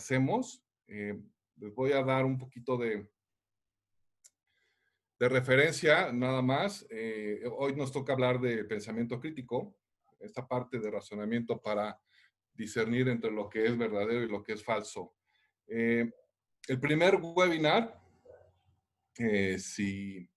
hacemos. Les voy a dar un poquito de referencia nada más. Hoy nos toca hablar de pensamiento crítico, esta parte de razonamiento para discernir entre lo que es verdadero y lo que es falso. El primer webinar, si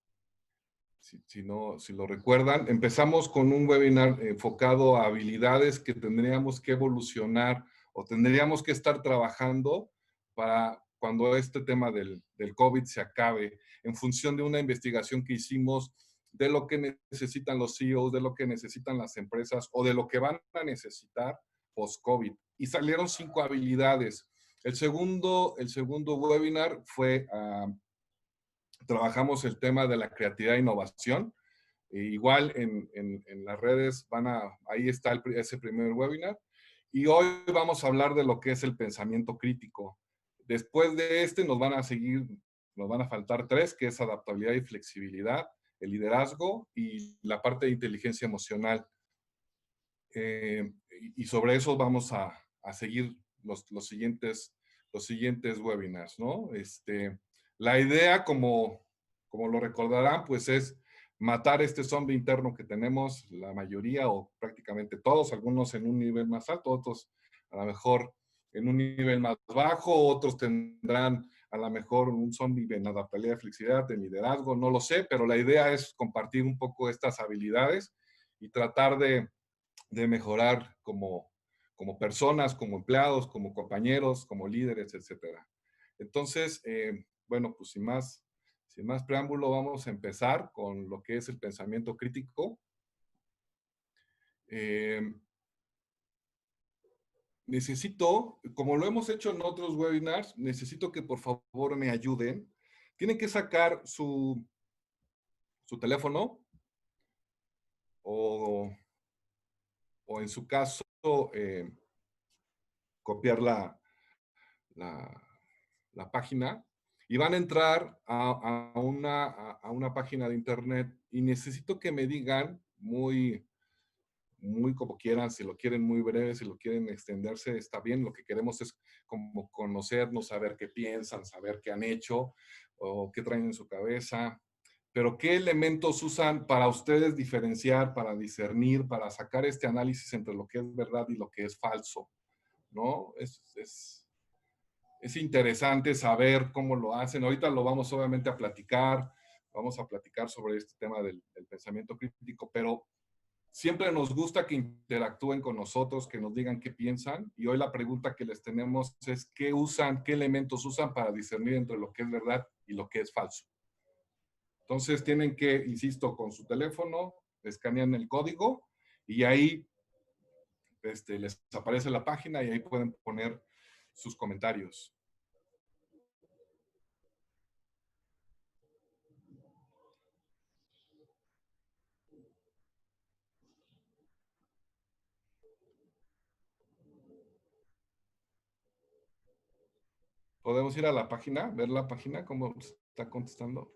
lo recuerdan, empezamos con un webinar enfocado a habilidades que tendríamos que evolucionar o tendríamos que estar trabajando para cuando este tema del COVID se acabe, en función de una investigación que hicimos de lo que necesitan los CEOs, de lo que necesitan las empresas o de lo que van a necesitar post-COVID. Y salieron 5 habilidades. El segundo webinar fue trabajamos el tema de la creatividad e innovación. Igual en las redes ahí está ese primer webinar. Y hoy vamos a hablar de lo que es el pensamiento crítico. Después de nos van a faltar 3, que es adaptabilidad y flexibilidad, el liderazgo y la parte de inteligencia emocional. Y sobre eso vamos a seguir los siguientes webinars, ¿no? La idea, como lo recordarán, pues es matar este zombie interno que tenemos la mayoría o prácticamente todos, algunos en un nivel más alto, otros a lo mejor en un nivel más bajo, otros tendrán a lo mejor un zombie en adaptabilidad, flexibilidad, en liderazgo, no lo sé, pero la idea es compartir un poco estas habilidades y tratar de mejorar como personas, como empleados, como compañeros, como líderes, etcétera. Entonces, bueno, pues sin más preámbulo, vamos a empezar con lo que es el pensamiento crítico. Necesito, como lo hemos hecho en otros webinars, necesito que por favor me ayuden. Tienen que sacar su teléfono o en su caso, copiar la página y van a entrar a una página de internet y necesito que me digan muy como quieran, si lo quieren muy breve, si lo quieren extenderse, está bien. Lo que queremos es como conocernos, saber qué piensan, saber qué han hecho o qué traen en su cabeza. Pero qué elementos usan para ustedes diferenciar, para discernir, para sacar este análisis entre lo que es verdad y lo que es falso, ¿no? Es interesante saber cómo lo hacen. Ahorita lo vamos obviamente a platicar. Vamos a platicar sobre este tema del pensamiento crítico, pero siempre nos gusta que interactúen con nosotros, que nos digan qué piensan. Y hoy la pregunta que les tenemos es qué elementos usan para discernir entre lo que es verdad y lo que es falso. Entonces tienen que, insisto, con su teléfono, escanean el código y ahí les aparece la página y ahí pueden poner sus comentarios. Podemos ir a la página, ver la página, cómo está contestando.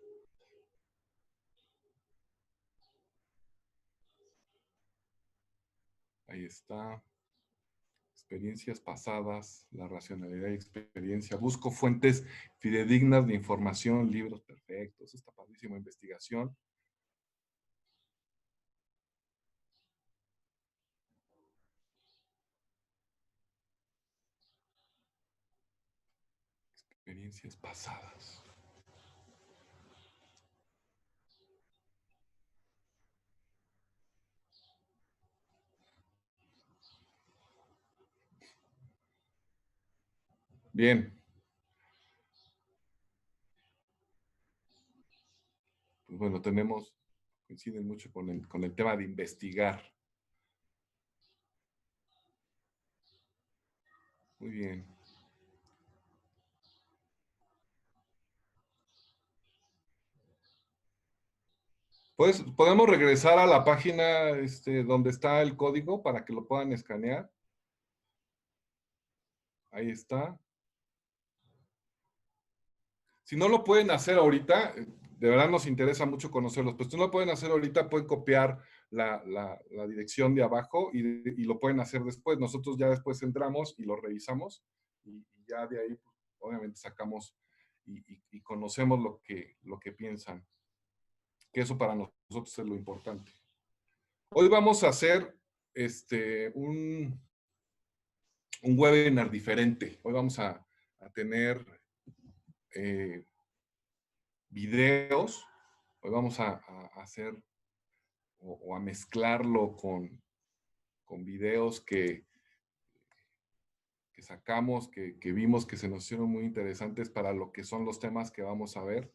Ahí está. Experiencias pasadas, la racionalidad y experiencia. Busco fuentes fidedignas de información, libros perfectos. Está padrísimo. Investigación. Experiencias pasadas. Bien. Pues bueno, coinciden mucho con el tema de investigar. Muy bien. Pues, ¿podemos regresar a la página donde está el código para que lo puedan escanear? Ahí está. Si no lo pueden hacer ahorita, de verdad nos interesa mucho conocerlos, pues si no lo pueden hacer ahorita, pueden copiar la dirección de abajo y lo pueden hacer después. Nosotros ya después entramos y lo revisamos y ya de ahí, pues, obviamente, sacamos y conocemos lo que piensan, que eso para nosotros es lo importante. Hoy vamos a hacer un webinar diferente. Hoy vamos a tener videos. Hoy vamos a hacer o a mezclarlo con videos que sacamos, que vimos que se nos hicieron muy interesantes para lo que son los temas que vamos a ver.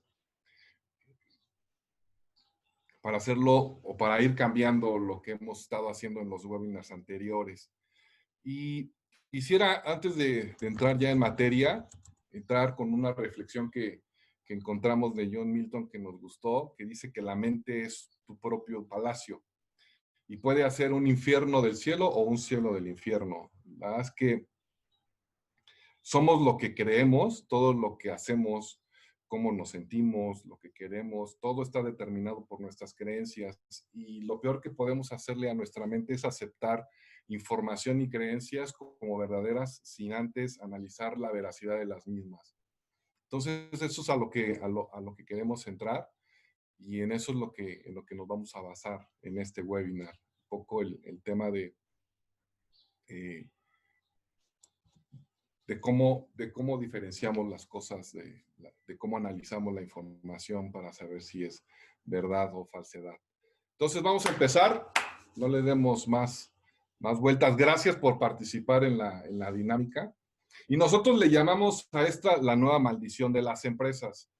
Para hacerlo o para ir cambiando lo que hemos estado haciendo en los webinars anteriores. Y quisiera, antes de entrar ya en materia, entrar con una reflexión que encontramos de John Milton que nos gustó, que dice que la mente es tu propio palacio y puede hacer un infierno del cielo o un cielo del infierno. La verdad es que somos lo que creemos, todo lo que hacemos, cómo nos sentimos, lo que queremos, todo está determinado por nuestras creencias. Y lo peor que podemos hacerle a nuestra mente es aceptar información y creencias como verdaderas sin antes analizar la veracidad de las mismas. Entonces, eso es a lo que queremos entrar y en eso es en lo que nos vamos a basar en este webinar. Un poco el tema eh, de cómo diferenciamos las cosas, de cómo analizamos la información para saber si es verdad o falsedad. Entonces vamos a empezar, no le demos más vueltas. Gracias por participar en la dinámica. Y nosotros le llamamos a esta la nueva maldición de las empresas,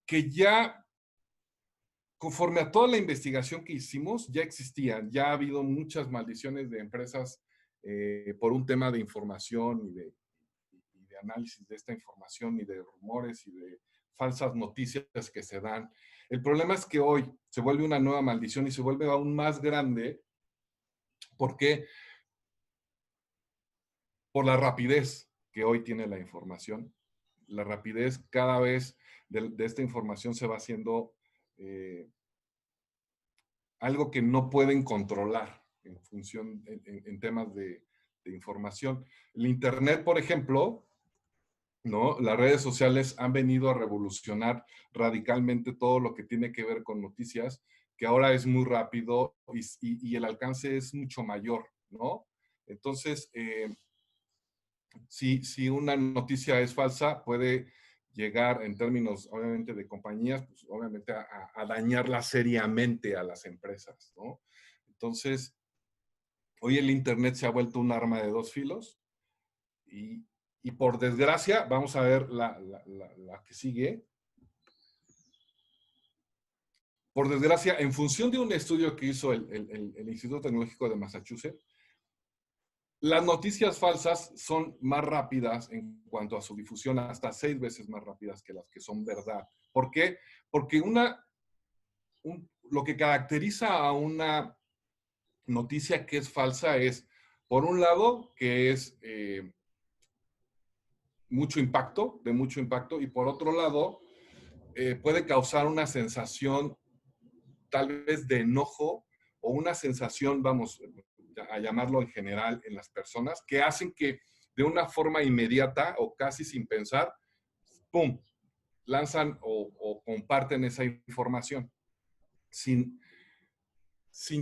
que ya, conforme a toda la investigación que hicimos, ya existían, ya ha habido muchas maldiciones de empresas por un tema de información y de análisis de esta información y de rumores y de falsas noticias que se dan. El problema es que hoy se vuelve una nueva maldición y se vuelve aún más grande. ¿Por qué? Por la rapidez que hoy tiene la información. La rapidez cada vez de esta información se va haciendo algo que no pueden controlar en función, en temas de información. El Internet, por ejemplo, ¿no? Las redes sociales han venido a revolucionar radicalmente todo lo que tiene que ver con noticias, que ahora es muy rápido y el alcance es mucho mayor, ¿no? Entonces, si una noticia es falsa, puede llegar en términos, obviamente, de compañías, pues obviamente a dañarla seriamente a las empresas, ¿no? Entonces, hoy el Internet se ha vuelto un arma de dos filos y por desgracia, vamos a ver la que sigue. Por desgracia, en función de un estudio que hizo el Instituto Tecnológico de Massachusetts, las noticias falsas son más rápidas en cuanto a su difusión, hasta 6 veces más rápidas que las que son verdad. ¿Por qué? Porque lo que caracteriza a una noticia que es falsa es, por un lado, que es de mucho impacto, y por otro lado, puede causar una sensación tal vez de enojo o una sensación, vamos a llamarlo en general, en las personas, que hacen que de una forma inmediata o casi sin pensar, ¡pum!, lanzan o comparten esa información sin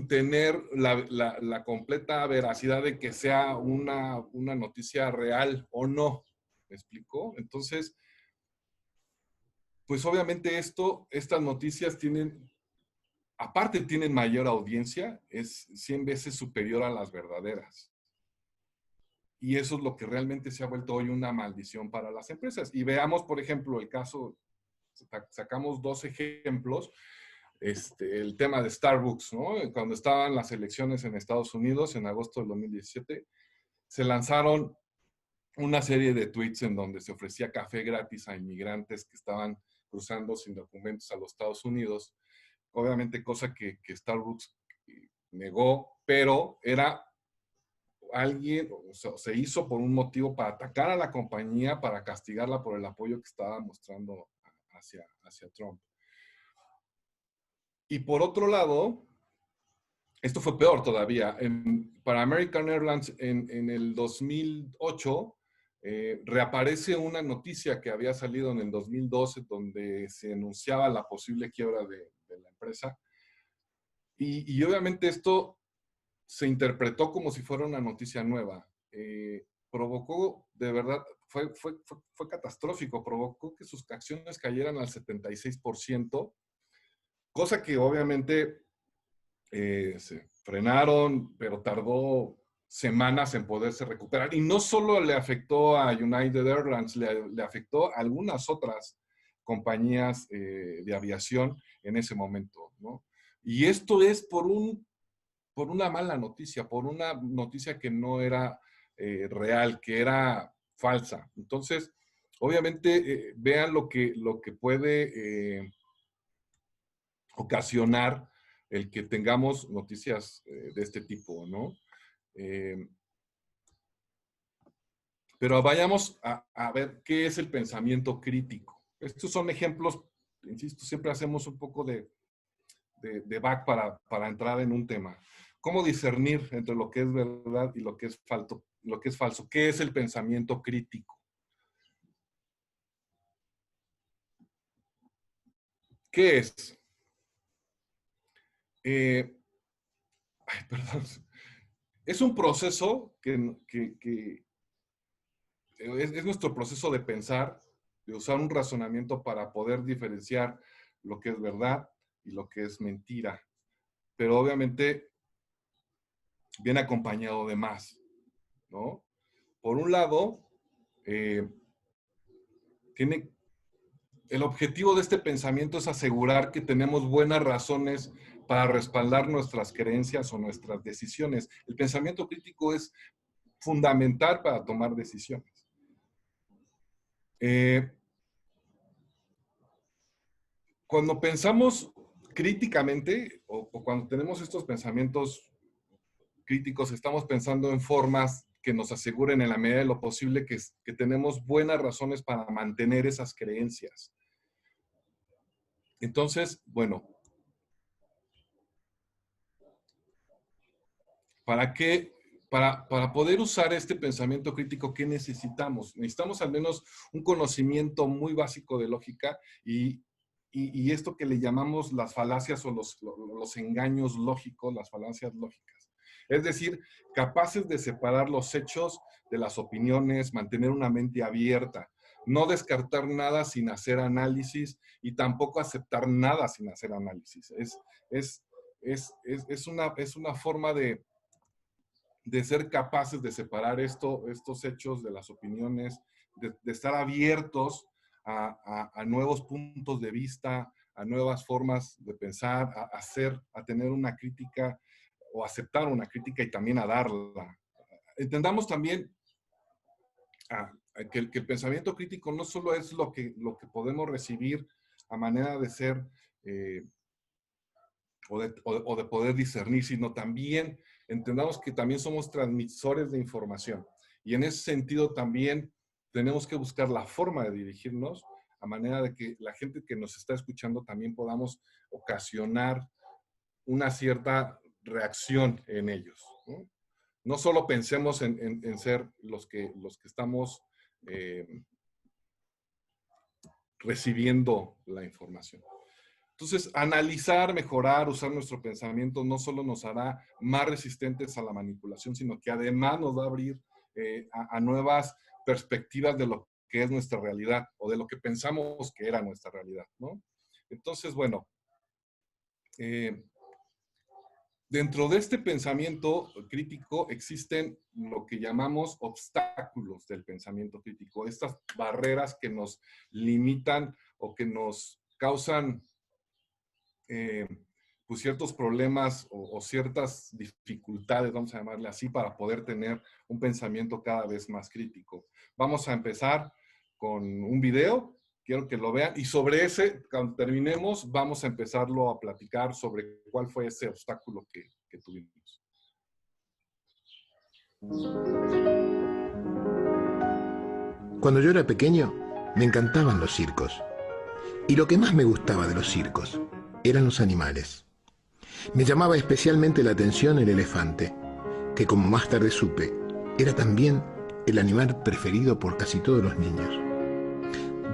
tener la completa veracidad de que sea una noticia real o no. ¿Me explicó? Entonces, pues obviamente estas noticias aparte tienen mayor audiencia, es 100 veces superior a las verdaderas. Y eso es lo que realmente se ha vuelto hoy una maldición para las empresas. Y veamos, por ejemplo, el caso, sacamos 2 ejemplos, el tema de Starbucks, ¿no? Cuando estaban las elecciones en Estados Unidos, en agosto del 2017, se lanzaron una serie de tweets en donde se ofrecía café gratis a inmigrantes que estaban cruzando sin documentos a los Estados Unidos. Obviamente cosa que Starbucks negó, pero era alguien, o sea, se hizo por un motivo para atacar a la compañía, para castigarla por el apoyo que estaba mostrando hacia Trump. Y por otro lado, esto fue peor todavía. Para American Airlines en el 2008, reaparece una noticia que había salido en el 2012 donde se anunciaba la posible quiebra de la empresa. Y obviamente esto se interpretó como si fuera una noticia nueva. Provocó, de verdad, fue catastrófico, provocó que sus acciones cayeran al 76%, cosa que obviamente se frenaron, pero tardó semanas en poderse recuperar. Y no solo le afectó a United Airlines, le afectó a algunas otras compañías de aviación en ese momento, ¿no? Y esto es por una mala noticia, por una noticia que no era real, que era falsa. Entonces, obviamente, vean lo que puede ocasionar el que tengamos noticias de este tipo, ¿no? Pero vayamos a ver qué es el pensamiento crítico. Estos son ejemplos, insisto, siempre hacemos un poco de back para entrar en un tema. ¿Cómo discernir entre lo que es verdad y lo que es falso? ¿Qué es el pensamiento crítico? ¿Qué es? Perdón. Es un proceso que es nuestro proceso de pensar, de usar un razonamiento para poder diferenciar lo que es verdad y lo que es mentira. Pero obviamente viene acompañado de más, ¿no? Por un lado, el objetivo de este pensamiento es asegurar que tenemos buenas razones para respaldar nuestras creencias o nuestras decisiones. El pensamiento crítico es fundamental para tomar decisiones. Cuando pensamos críticamente o cuando tenemos estos pensamientos críticos, estamos pensando en formas que nos aseguren en la medida de lo posible que tenemos buenas razones para mantener esas creencias. Entonces, bueno, para poder usar este pensamiento crítico, ¿qué necesitamos? Necesitamos al menos un conocimiento muy básico de lógica y esto que le llamamos las falacias o los engaños lógicos, las falacias lógicas. Es decir, capaces de separar los hechos de las opiniones, mantener una mente abierta, no descartar nada sin hacer análisis y tampoco aceptar nada sin hacer análisis. Es una forma de ser capaces de separar estos hechos de las opiniones, de estar abiertos a nuevos puntos de vista, a nuevas formas de pensar, a tener una crítica o aceptar una crítica y también a darla. Entendamos también que el pensamiento crítico no solo es lo que podemos recibir a manera de ser o de poder discernir, sino también entendamos que también somos transmisores de información. Y en ese sentido también tenemos que buscar la forma de dirigirnos a manera de que la gente que nos está escuchando también podamos ocasionar una cierta reacción en ellos, ¿no? No solo pensemos en ser los que estamos recibiendo la información. Entonces, analizar, mejorar, usar nuestro pensamiento no solo nos hará más resistentes a la manipulación, sino que además nos va a abrir a nuevas perspectivas de lo que es nuestra realidad o de lo que pensamos que era nuestra realidad, ¿no? Entonces, bueno, dentro de este pensamiento crítico existen lo que llamamos obstáculos del pensamiento crítico, estas barreras que nos limitan o que nos causan pues ciertos problemas o ciertas dificultades, vamos a llamarle así, para poder tener un pensamiento cada vez más crítico. Vamos a empezar con un video, quiero que lo vean, y sobre ese, cuando terminemos, vamos a empezarlo a platicar sobre cuál fue ese obstáculo que tuvimos. Cuando yo era pequeño, me encantaban los circos. Y lo que más me gustaba de los circos eran los animales. Me llamaba especialmente la atención el elefante, que como más tarde supe, era también el animal preferido por casi todos los niños.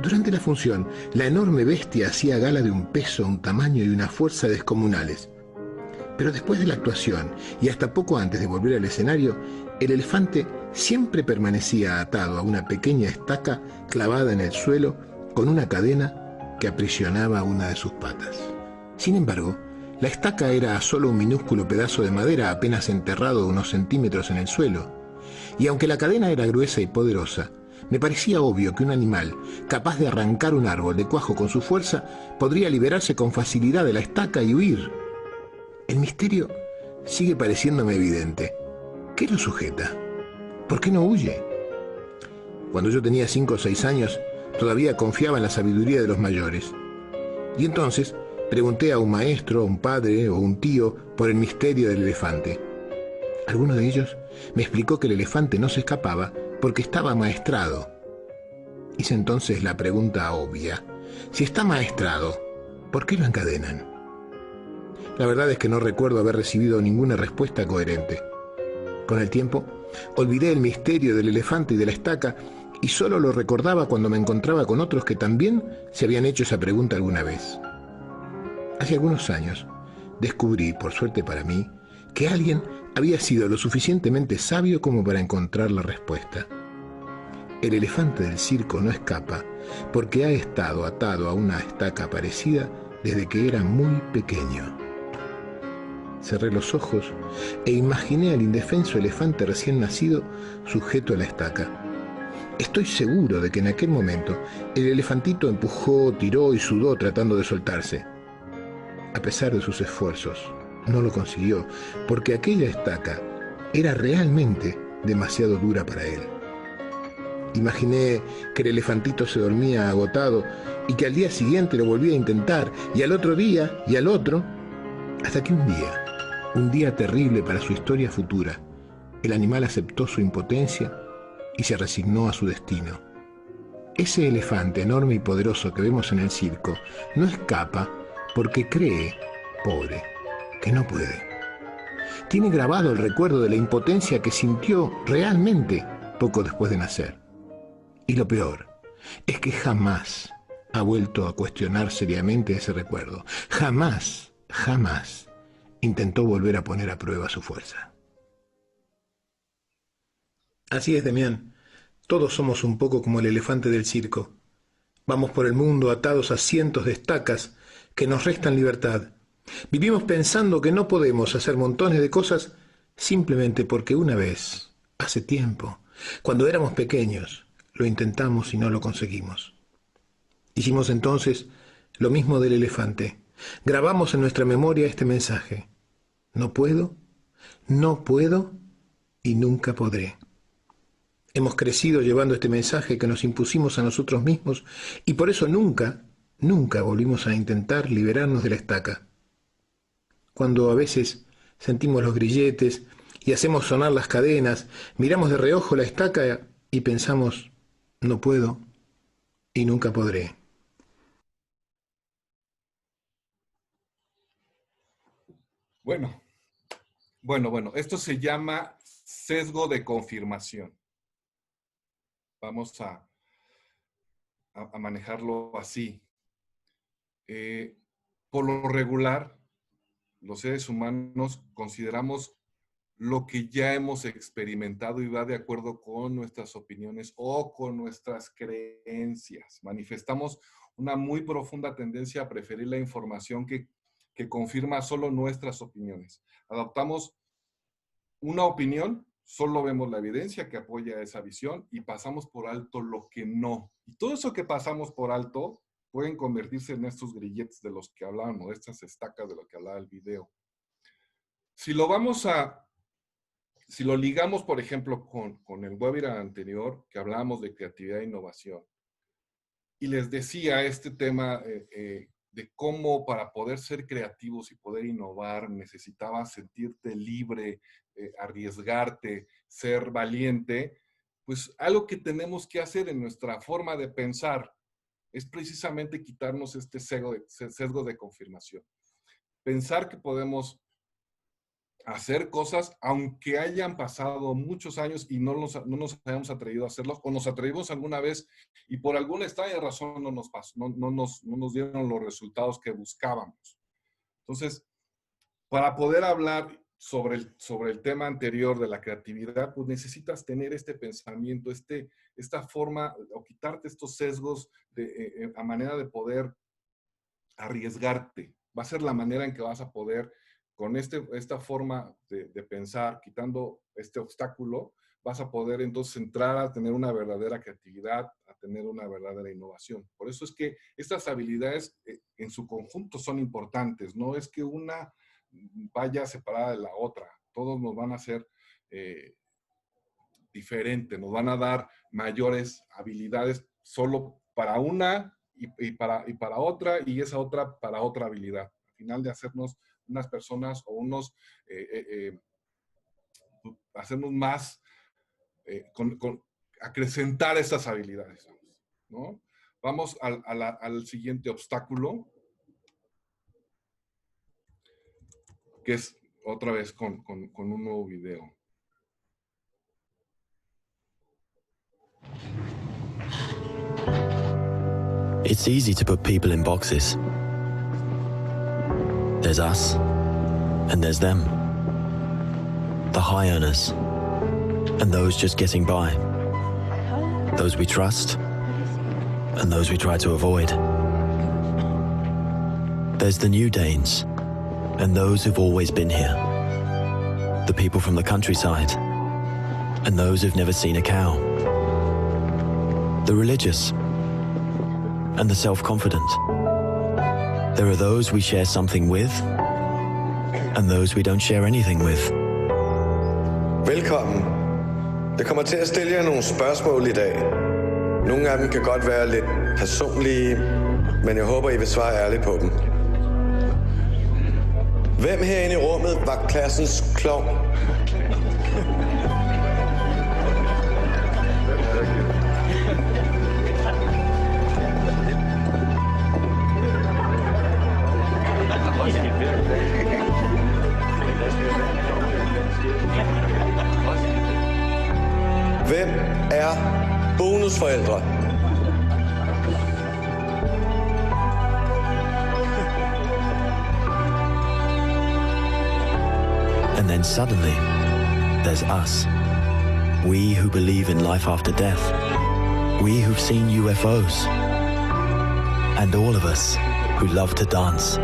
Durante la función, la enorme bestia hacía gala de un peso, un tamaño y una fuerza descomunales. Pero después de la actuación, y hasta poco antes de volver al escenario, el elefante siempre permanecía atado a una pequeña estaca clavada en el suelo con una cadena que aprisionaba una de sus patas. Sin embargo, la estaca era solo un minúsculo pedazo de madera apenas enterrado unos centímetros en el suelo, y aunque la cadena era gruesa y poderosa, me parecía obvio que un animal capaz de arrancar un árbol de cuajo con su fuerza podría liberarse con facilidad de la estaca y huir. El misterio sigue pareciéndome evidente. ¿Qué lo sujeta? ¿Por qué no huye? Cuando yo tenía 5 o 6 años, todavía confiaba en la sabiduría de los mayores. Y entonces pregunté a un maestro, a un padre o un tío por el misterio del elefante. Alguno de ellos me explicó que el elefante no se escapaba porque estaba amaestrado. Hice entonces la pregunta obvia. Si está amaestrado, ¿por qué lo encadenan? La verdad es que no recuerdo haber recibido ninguna respuesta coherente. Con el tiempo, olvidé el misterio del elefante y de la estaca y solo lo recordaba cuando me encontraba con otros que también se habían hecho esa pregunta alguna vez. Hace algunos años, descubrí, por suerte para mí, que alguien había sido lo suficientemente sabio como para encontrar la respuesta. El elefante del circo no escapa porque ha estado atado a una estaca parecida desde que era muy pequeño. Cerré los ojos e imaginé al indefenso elefante recién nacido sujeto a la estaca. Estoy seguro de que en aquel momento el elefantito empujó, tiró y sudó tratando de soltarse. A pesar de sus esfuerzos, no lo consiguió, porque aquella estaca era realmente demasiado dura para él. Imaginé que el elefantito se dormía agotado y que al día siguiente lo volvía a intentar, y al otro día, y al otro, hasta que un día terrible para su historia futura, el animal aceptó su impotencia y se resignó a su destino. Ese elefante enorme y poderoso que vemos en el circo no escapa porque cree, pobre, que no puede. Tiene grabado el recuerdo de la impotencia que sintió realmente poco después de nacer. Y lo peor es que jamás ha vuelto a cuestionar seriamente ese recuerdo. Jamás, jamás intentó volver a poner a prueba su fuerza. Así es, Demián. Todos somos un poco como el elefante del circo. Vamos por el mundo atados a cientos de estacas que nos restan libertad. Vivimos pensando que no podemos hacer montones de cosas simplemente porque una vez, hace tiempo, cuando éramos pequeños, lo intentamos y no lo conseguimos. Hicimos entonces lo mismo del elefante. Grabamos en nuestra memoria este mensaje. No puedo, no puedo y nunca podré. Hemos crecido llevando este mensaje que nos impusimos a nosotros mismos y por eso nunca, nunca volvimos a intentar liberarnos de la estaca. Cuando a veces sentimos los grilletes y hacemos sonar las cadenas, miramos de reojo la estaca y pensamos, no puedo y nunca podré. Bueno, esto se llama sesgo de confirmación. Vamos a manejarlo así. Por lo regular, los seres humanos consideramos lo que ya hemos experimentado y va de acuerdo con nuestras opiniones o con nuestras creencias. Manifestamos una muy profunda tendencia a preferir la información que confirma solo nuestras opiniones. Adoptamos una opinión, solo vemos la evidencia que apoya esa visión y pasamos por alto lo que no. Y todo eso que pasamos por alto pueden convertirse en estos grilletes de los que hablábamos, de estas estacas de lo que hablaba el video. Si lo vamos a, si lo ligamos, por ejemplo, con el webinar anterior, que hablábamos de creatividad e innovación, y les decía este tema de cómo para poder ser creativos y poder innovar necesitabas sentirte libre, arriesgarte, ser valiente, pues algo que tenemos que hacer en nuestra forma de pensar es precisamente quitarnos este sesgo de confirmación. Pensar que podemos hacer cosas, aunque hayan pasado muchos años y no nos hayamos atrevido a hacerlos, o nos atrevimos alguna vez y por alguna extraña razón no nos pasó, no nos dieron los resultados que buscábamos. Entonces, para poder hablar sobre el tema anterior de la creatividad, pues necesitas tener este pensamiento, esta forma, o quitarte estos sesgos a manera de poder arriesgarte. Va a ser la manera en que vas a poder, con esta forma de pensar, quitando este obstáculo, vas a poder entonces entrar a tener una verdadera creatividad, a tener una verdadera innovación. Por eso es que estas habilidades en su conjunto son importantes. No es que una vaya separada de la otra. Todos nos van a hacer diferentes, nos van a dar mayores habilidades solo para una y para otra, y esa otra para otra habilidad. Al final de hacernos unas personas o hacernos más, acrecentar esas habilidades, ¿no? Vamos al siguiente obstáculo, que es otra vez con un nuevo video. It's easy to put people in boxes. There's us, and there's them. The high earners, and those just getting by. Those we trust, and those we try to avoid. There's the new Danes, and those who've always been here. The people from the countryside, and those who've never seen a cow. The religious, and the self-confident. There are those we share something with, and those we don't share anything with. Velkommen. Jeg kommer til at stille jer nogle spørgsmål i dag. Nogle af dem kan godt være lidt personlige, men jeg håber, I vil svare ærligt på dem. Hvem herinde i rummet var klassens klovn? Hvem er bonusforældre? And then suddenly, there's us. We who believe in life after death. We who've seen UFOs. And all of us who love to dance.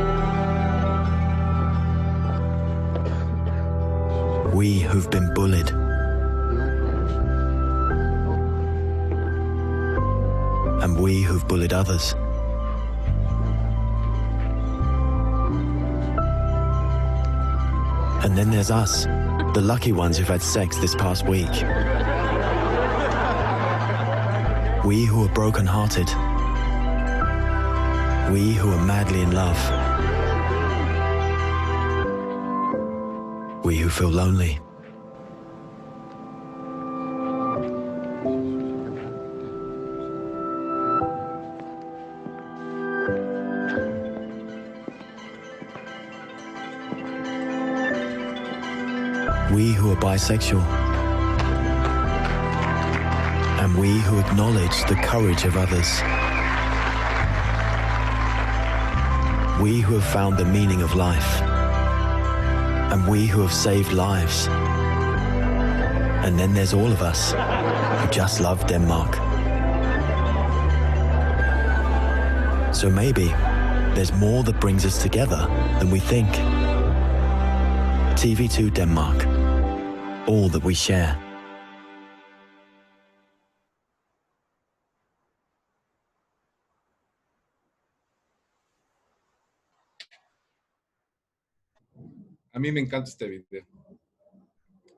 We who've been bullied. And we who've bullied others. And then there's us, the lucky ones who've had sex this past week. We who are broken-hearted. We who are madly in love. We who feel lonely. We who are bisexual. And we who acknowledge the courage of others. We who have found the meaning of life. And we who have saved lives. And then there's all of us who just love Denmark. So maybe there's more that brings us together than we think. TV2 Denmark. All that we share. A mí me encanta este video.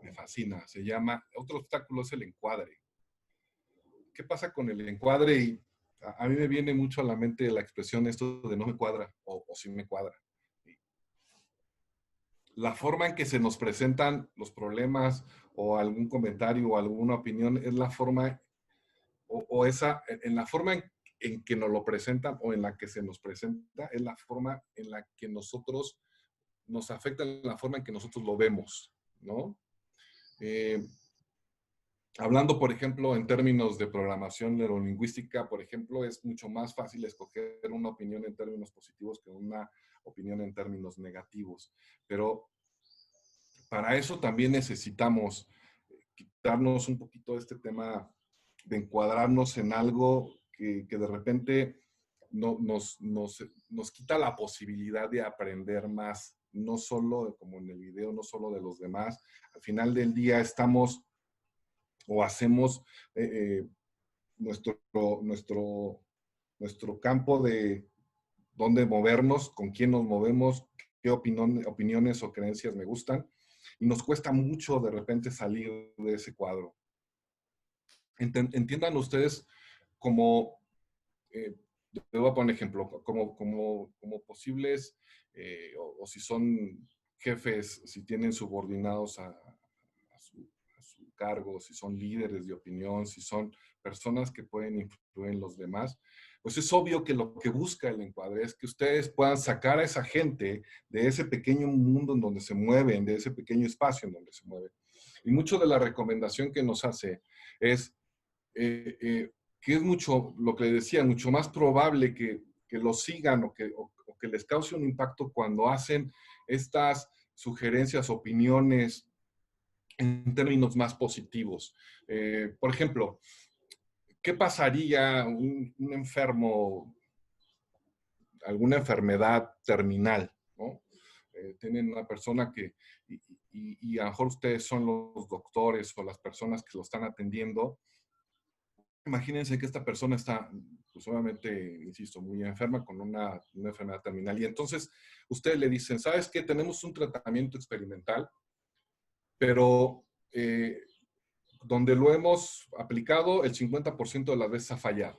Me fascina. Se llama, otro obstáculo es el encuadre. ¿Qué pasa con el encuadre? Y a mí me viene mucho a la mente la expresión esto de no me cuadra o sí me cuadra. La forma en que se nos presentan los problemas o algún comentario o alguna opinión es la forma en la forma en que nos lo presentan o en la que se nos presenta es la forma en la que nosotros nos afecta en la forma en que nosotros lo vemos, ¿no? Hablando, por ejemplo, en términos de programación neurolingüística, por ejemplo, es mucho más fácil escoger una opinión en términos positivos que una opinión en términos negativos. Pero para eso también necesitamos quitarnos un poquito de este tema de encuadrarnos en algo que de repente nos quita la posibilidad de aprender más, no solo como en el video, no solo de los demás. Al final del día estamos o hacemos nuestro campo de dónde movernos, con quién nos movemos, qué opiniones o creencias me gustan, y nos cuesta mucho de repente salir de ese cuadro. Entiendan ustedes como, les voy a poner un ejemplo, como posibles, o si son jefes, si tienen subordinados a su cargo, si son líderes de opinión, si son personas que pueden influir en los demás, pues es obvio que lo que busca el encuadre es que ustedes puedan sacar a esa gente de ese pequeño mundo en donde se mueven, de ese pequeño espacio en donde se mueven. Y mucho de la recomendación que nos hace es que es mucho, lo que decía, mucho más probable que lo sigan o que les cause un impacto cuando hacen estas sugerencias, opiniones en términos más positivos. Por ejemplo, ¿qué pasaría un enfermo, alguna enfermedad terminal, ¿no? Tienen una persona que, y a lo mejor ustedes son los doctores o las personas que lo están atendiendo. Imagínense que esta persona está, pues obviamente, insisto, muy enferma con una enfermedad terminal. Y entonces ustedes le dicen, ¿sabes qué? Tenemos un tratamiento experimental, pero donde lo hemos aplicado, el 50% de las veces ha fallado.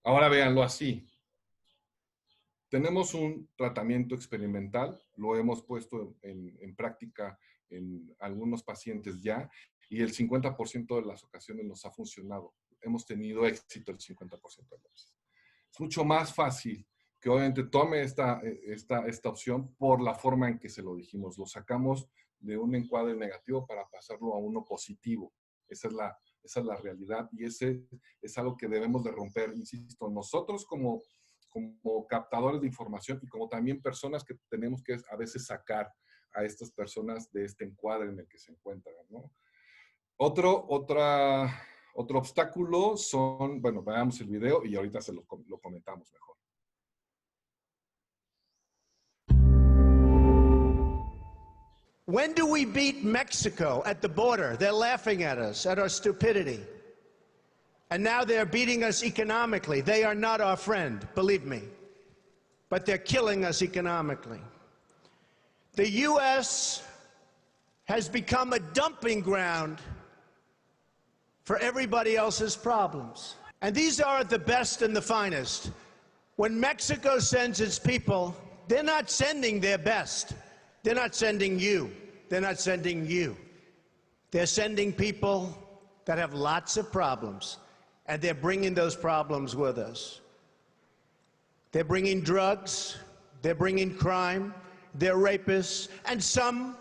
Ahora véanlo así. Tenemos un tratamiento experimental, lo hemos puesto en práctica en algunos pacientes ya, y el 50% de las ocasiones nos ha funcionado. Hemos tenido éxito el 50% de las veces. Es mucho más fácil que obviamente tome esta opción por la forma en que se lo dijimos. Lo sacamos de un encuadre negativo para pasarlo a uno positivo. Esa es la realidad y ese es algo que debemos de romper. Insisto, nosotros como captadores de información y como también personas que tenemos que a veces sacar a estas personas de este encuadre en el que se encuentran, ¿no? Otro obstáculo son, bueno, veamos el video y ahorita lo comentamos mejor. When do we beat Mexico at the border? They're laughing at us, at our stupidity. And now they're beating us economically. They are not our friend, believe me. But they're killing us economically. The U.S. has become a dumping ground for everybody else's problems. And these are the best and the finest. When Mexico sends its people, they're not sending their best. They're not sending you. They're not sending you. They're sending people that have lots of problems, and they're bringing those problems with us. They're bringing drugs, they're bringing crime, they're rapists, and some,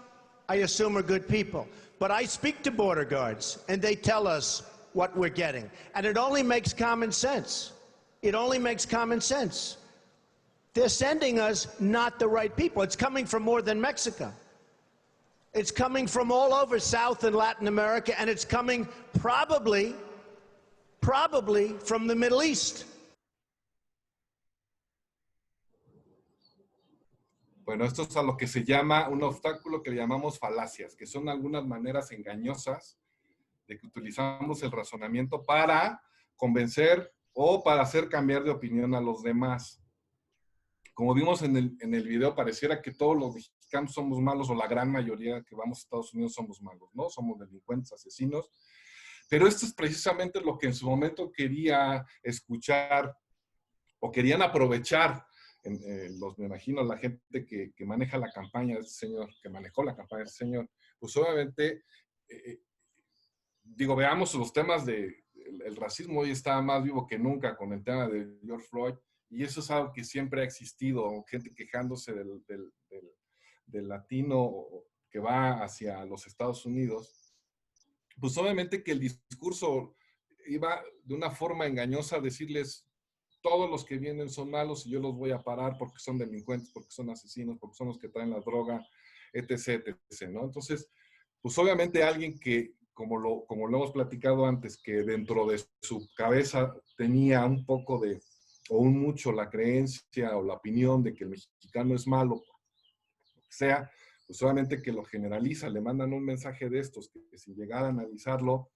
I assume, are good people. But I speak to border guards, and they tell us what we're getting. And it only makes common sense. It only makes common sense. They're sending us not the right people. It's coming from more than Mexico. It's coming from all over South and Latin America, and it's coming probably from the Middle East. Bueno, esto es a lo que se llama un obstáculo que le llamamos falacias, que son algunas maneras engañosas de que utilizamos el razonamiento para convencer o para hacer cambiar de opinión a los demás. Como vimos en el video, pareciera que todos los mexicanos somos malos, o la gran mayoría que vamos a Estados Unidos somos malos, ¿no? Somos delincuentes, asesinos. Pero esto es precisamente lo que en su momento quería escuchar o querían aprovechar. Me imagino la gente que maneja la campaña de ese señor, que manejó la campaña de ese señor, pues obviamente, veamos los temas el racismo hoy está más vivo que nunca con el tema de George Floyd, y eso es algo que siempre ha existido, gente quejándose del latino que va hacia los Estados Unidos, pues obviamente que el discurso iba de una forma engañosa a decirles, todos los que vienen son malos y yo los voy a parar porque son delincuentes, porque son asesinos, porque son los que traen la droga, etc., etc., ¿no? Entonces, pues obviamente alguien que, como lo hemos platicado antes, que dentro de su cabeza tenía un poco de, o un mucho la creencia o la opinión de que el mexicano es malo, lo que sea, pues obviamente que lo generaliza, le mandan un mensaje de estos, que si llegara a analizarlo,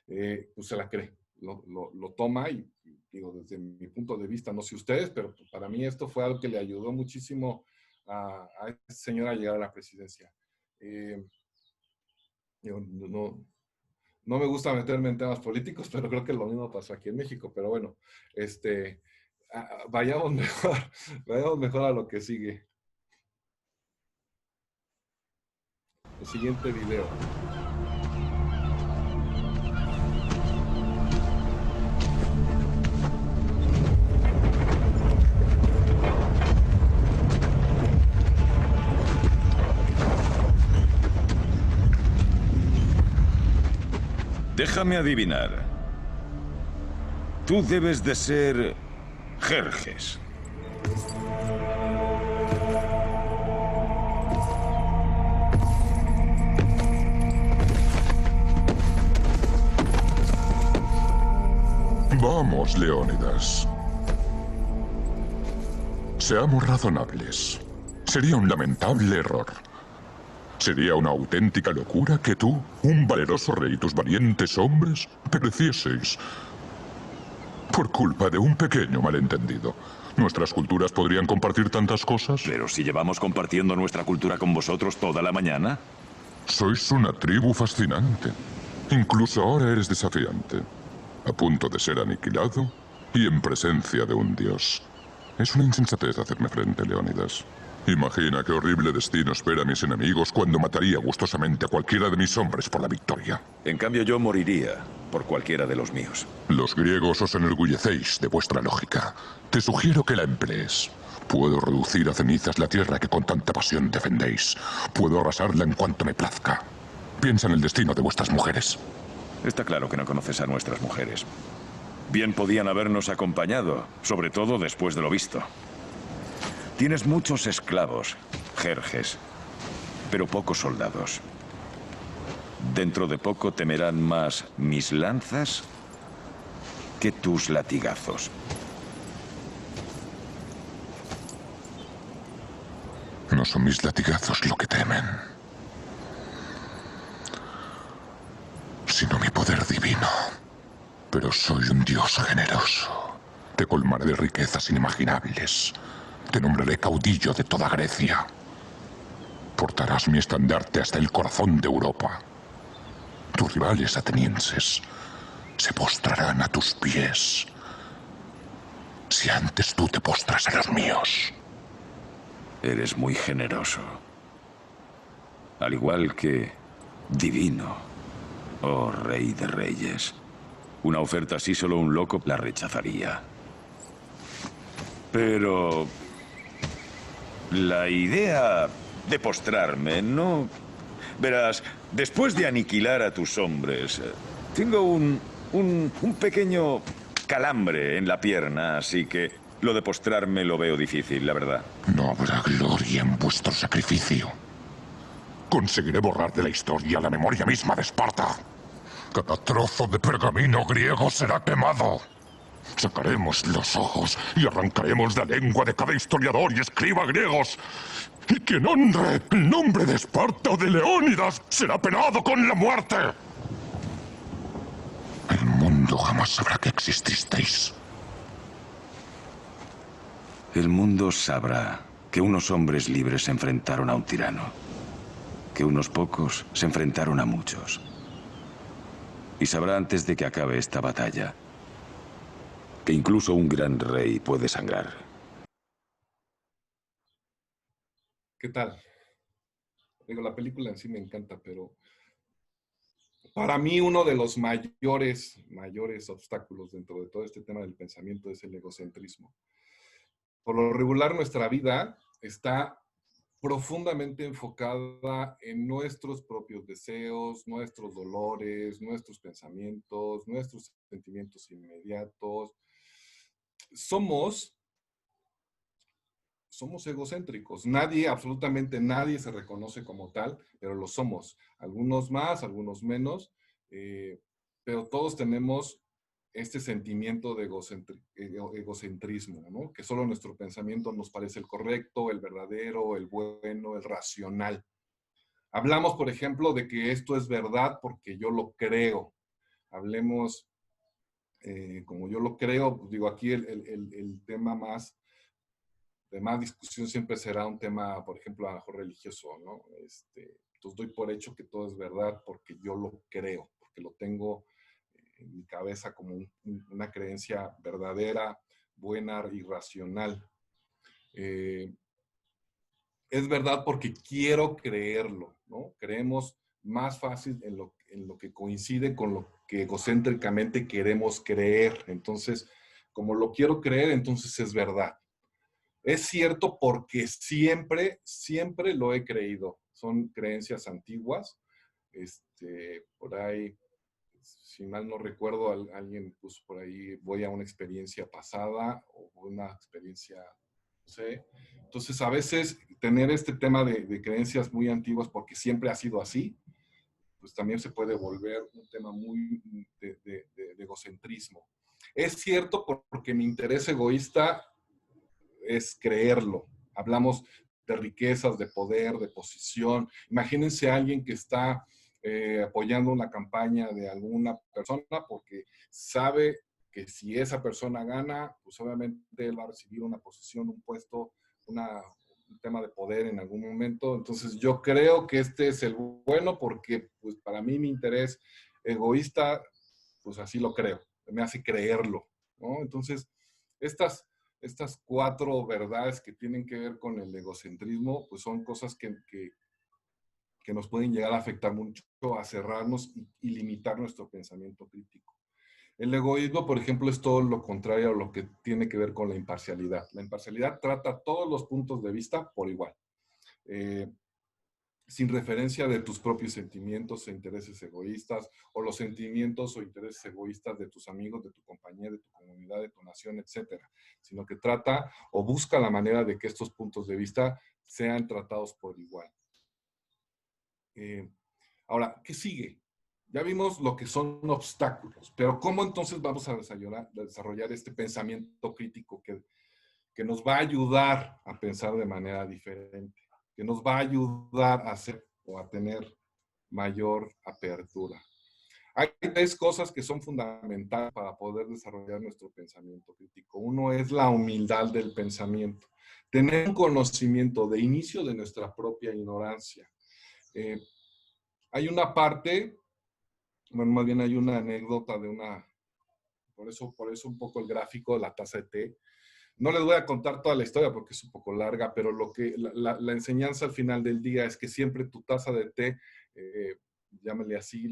pues se la cree, lo toma y digo, desde mi punto de vista, no sé ustedes, pero para mí esto fue algo que le ayudó muchísimo a esta señora a llegar a la presidencia. No me gusta meterme en temas políticos, pero creo que lo mismo pasó aquí en México. Pero bueno, vayamos mejor a lo que sigue. El siguiente video. Déjame adivinar. Tú debes de ser Jerjes. Vamos, Leónidas. Seamos razonables. Sería un lamentable error. Sería una auténtica locura que tú, un valeroso rey y tus valientes hombres, perecieseis por culpa de un pequeño malentendido. ¿Nuestras culturas podrían compartir tantas cosas? Pero si llevamos compartiendo nuestra cultura con vosotros toda la mañana. Sois una tribu fascinante. Incluso ahora eres desafiante. A punto de ser aniquilado y en presencia de un dios. Es una insensatez hacerme frente, Leónidas. Imagina qué horrible destino espera a mis enemigos cuando mataría gustosamente a cualquiera de mis hombres por la victoria. En cambio, yo moriría por cualquiera de los míos. Los griegos os enorgullecéis de vuestra lógica. Te sugiero que la emplees. Puedo reducir a cenizas la tierra que con tanta pasión defendéis. Puedo arrasarla en cuanto me plazca. Piensa en el destino de vuestras mujeres. Está claro que no conoces a nuestras mujeres. Bien podían habernos acompañado, sobre todo después de lo visto. Tienes muchos esclavos, Jerjes, pero pocos soldados. Dentro de poco temerán más mis lanzas que tus latigazos. No son mis latigazos lo que temen, sino mi poder divino. Pero soy un dios generoso. Te colmaré de riquezas inimaginables. Te nombraré caudillo de toda Grecia. Portarás mi estandarte hasta el corazón de Europa. Tus rivales atenienses se postrarán a tus pies. Si antes tú te postras a los míos. Eres muy generoso. Al igual que divino, oh rey de reyes. Una oferta así solo un loco la rechazaría. Pero la idea de postrarme no... Verás, después de aniquilar a tus hombres, tengo un pequeño calambre en la pierna, así que lo de postrarme lo veo difícil, la verdad. No habrá gloria en vuestro sacrificio. Conseguiré borrar de la historia la memoria misma de Esparta. Cada trozo de pergamino griego será quemado. Sacaremos los ojos y arrancaremos la lengua de cada historiador y escriba griegos. Y quien honre el nombre de Esparta o de Leónidas será penado con la muerte. El mundo jamás sabrá que exististeis. El mundo sabrá que unos hombres libres se enfrentaron a un tirano. Que unos pocos se enfrentaron a muchos. Y sabrá antes de que acabe esta batalla que incluso un gran rey puede sangrar. ¿Qué tal? Digo, la película en sí me encanta, pero Para mí uno de los mayores obstáculos dentro de todo este tema del pensamiento es el egocentrismo. Por lo regular, nuestra vida está profundamente enfocada en nuestros propios deseos, nuestros dolores, nuestros pensamientos, nuestros sentimientos inmediatos. Somos egocéntricos. Nadie, absolutamente nadie se reconoce como tal, pero lo somos. Algunos más, algunos menos, pero todos tenemos este sentimiento de egocentrismo, ¿no? Que solo nuestro pensamiento nos parece el correcto, el verdadero, el bueno, el racional. Hablamos, por ejemplo, de que esto es verdad porque yo lo creo. Hablemos como yo lo creo, pues digo, aquí el tema más de más discusión siempre será un tema, por ejemplo, a lo mejor religioso, ¿no? Entonces doy por hecho que todo es verdad porque yo lo creo, porque lo tengo en mi cabeza como una creencia verdadera, buena y racional. Es verdad porque quiero creerlo, ¿no? Creemos más fácil en lo que coincide con lo que egocéntricamente queremos creer. Entonces, como lo quiero creer, entonces es verdad. Es cierto porque siempre lo he creído. Son creencias antiguas. Por ahí, si mal no recuerdo, alguien puso por ahí, voy a una experiencia pasada o una experiencia, no sé. Entonces, a veces tener este tema de creencias muy antiguas porque siempre ha sido así, pues también se puede volver un tema muy de egocentrismo. Es cierto porque mi interés egoísta es creerlo. Hablamos de riquezas, de poder, de posición. Imagínense a alguien que está apoyando una campaña de alguna persona porque sabe que si esa persona gana, pues obviamente él va a recibir una posición, un puesto, un tema de poder en algún momento. Entonces yo creo que este es el bueno porque pues para mí mi interés egoísta, pues así lo creo, me hace creerlo, ¿no? Entonces, estas cuatro verdades que tienen que ver con el egocentrismo, pues son cosas que nos pueden llegar a afectar mucho, a cerrarnos y limitar nuestro pensamiento crítico. El egoísmo, por ejemplo, es todo lo contrario a lo que tiene que ver con la imparcialidad. La imparcialidad trata todos los puntos de vista por igual, sin referencia de tus propios sentimientos e intereses egoístas, o los sentimientos o intereses egoístas de tus amigos, de tu compañía, de tu comunidad, de tu nación, etcétera, sino que trata o busca la manera de que estos puntos de vista sean tratados por igual. Ahora, ¿qué sigue? Ya vimos lo que son obstáculos, pero ¿cómo entonces vamos a desarrollar este pensamiento crítico que nos va a ayudar a pensar de manera diferente, que nos va a ayudar a hacer o a tener mayor apertura? Hay tres cosas que son fundamentales para poder desarrollar nuestro pensamiento crítico. Uno es la humildad del pensamiento, tener un conocimiento de inicio de nuestra propia ignorancia. Hay una parte, bueno, más bien hay una anécdota de por eso un poco el gráfico de la taza de té. No les voy a contar toda la historia porque es un poco larga, pero la enseñanza al final del día es que siempre tu taza de té, llámale así,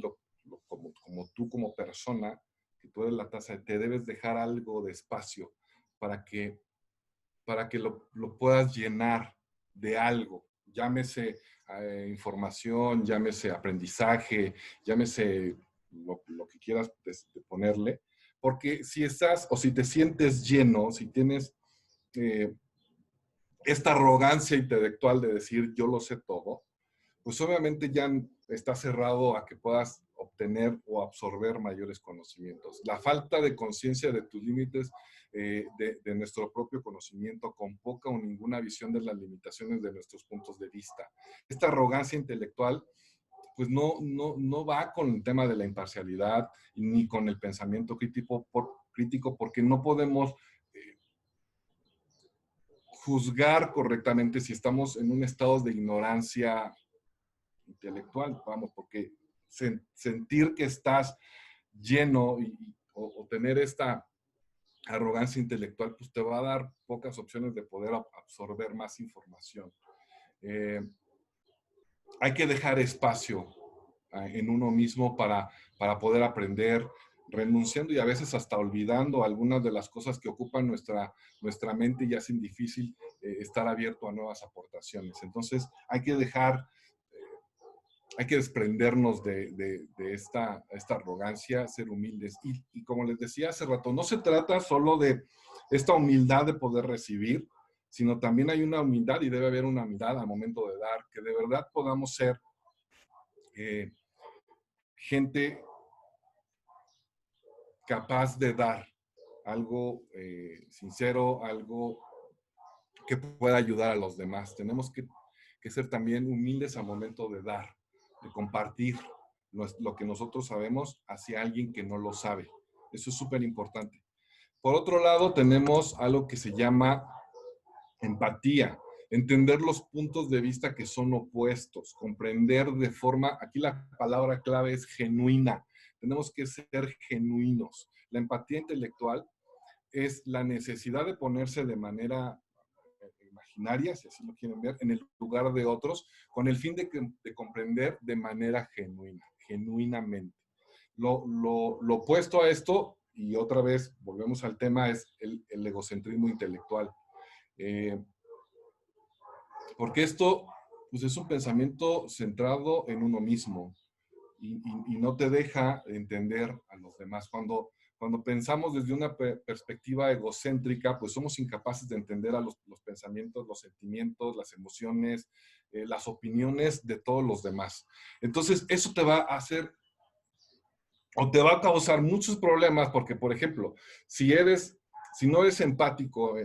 como tú como persona, que tú eres la taza de té, debes dejar algo de espacio para que lo puedas llenar de algo. Llámese información, llámese aprendizaje, llámese lo que quieras de ponerle. Porque si estás o si te sientes lleno, si tienes esta arrogancia intelectual de decir yo lo sé todo, pues obviamente ya está cerrado a que puedas obtener o absorber mayores conocimientos. La falta de conciencia de tus límites, de nuestro propio conocimiento, con poca o ninguna visión de las limitaciones de nuestros puntos de vista. Esta arrogancia intelectual pues no va con el tema de la imparcialidad ni con el pensamiento crítico porque no podemos juzgar correctamente si estamos en un estado de ignorancia intelectual, vamos, porque sentir que estás lleno o tener esta arrogancia intelectual, pues te va a dar pocas opciones de poder absorber más información. Hay que dejar espacio en uno mismo para poder aprender, renunciando y a veces hasta olvidando algunas de las cosas que ocupan nuestra mente y hacen difícil estar abierto a nuevas aportaciones. Entonces hay que hay que desprendernos de esta arrogancia, ser humildes. Y como les decía hace rato, no se trata solo de esta humildad de poder recibir, sino también hay una humildad y debe haber una humildad al momento de dar, que de verdad podamos ser gente capaz de dar algo sincero, algo que pueda ayudar a los demás. Tenemos que ser también humildes al momento de dar, de compartir lo que nosotros sabemos hacia alguien que no lo sabe. Eso es súper importante. Por otro lado, tenemos algo que se llama empatía, entender los puntos de vista que son opuestos, comprender de forma, aquí la palabra clave es genuina, tenemos que ser genuinos. La empatía intelectual es la necesidad de ponerse de manera imaginaria, si así lo quieren ver, en el lugar de otros, con el fin de comprender de manera genuina, genuinamente. Lo opuesto a esto, y otra vez volvemos al tema, es el egocentrismo intelectual. Porque esto pues, es un pensamiento centrado en uno mismo y no te deja entender a los demás. Cuando pensamos desde una perspectiva egocéntrica, pues somos incapaces de entender a los pensamientos, los sentimientos, las emociones, las opiniones de todos los demás. Entonces, eso te va a hacer o te va a causar muchos problemas porque, por ejemplo, si no eres empático,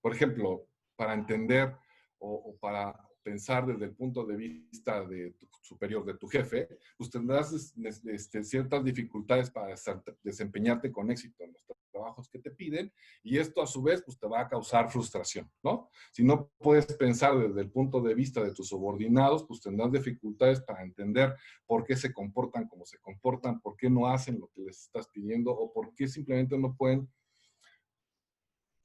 por ejemplo, para entender o para pensar desde el punto de vista de tu superior, de tu jefe, pues tendrás ciertas dificultades para desempeñarte con éxito en los trabajos que te piden y esto a su vez pues te va a causar frustración, ¿no? Si no puedes pensar desde el punto de vista de tus subordinados, pues tendrás dificultades para entender por qué se comportan como se comportan, por qué no hacen lo que les estás pidiendo o por qué simplemente no pueden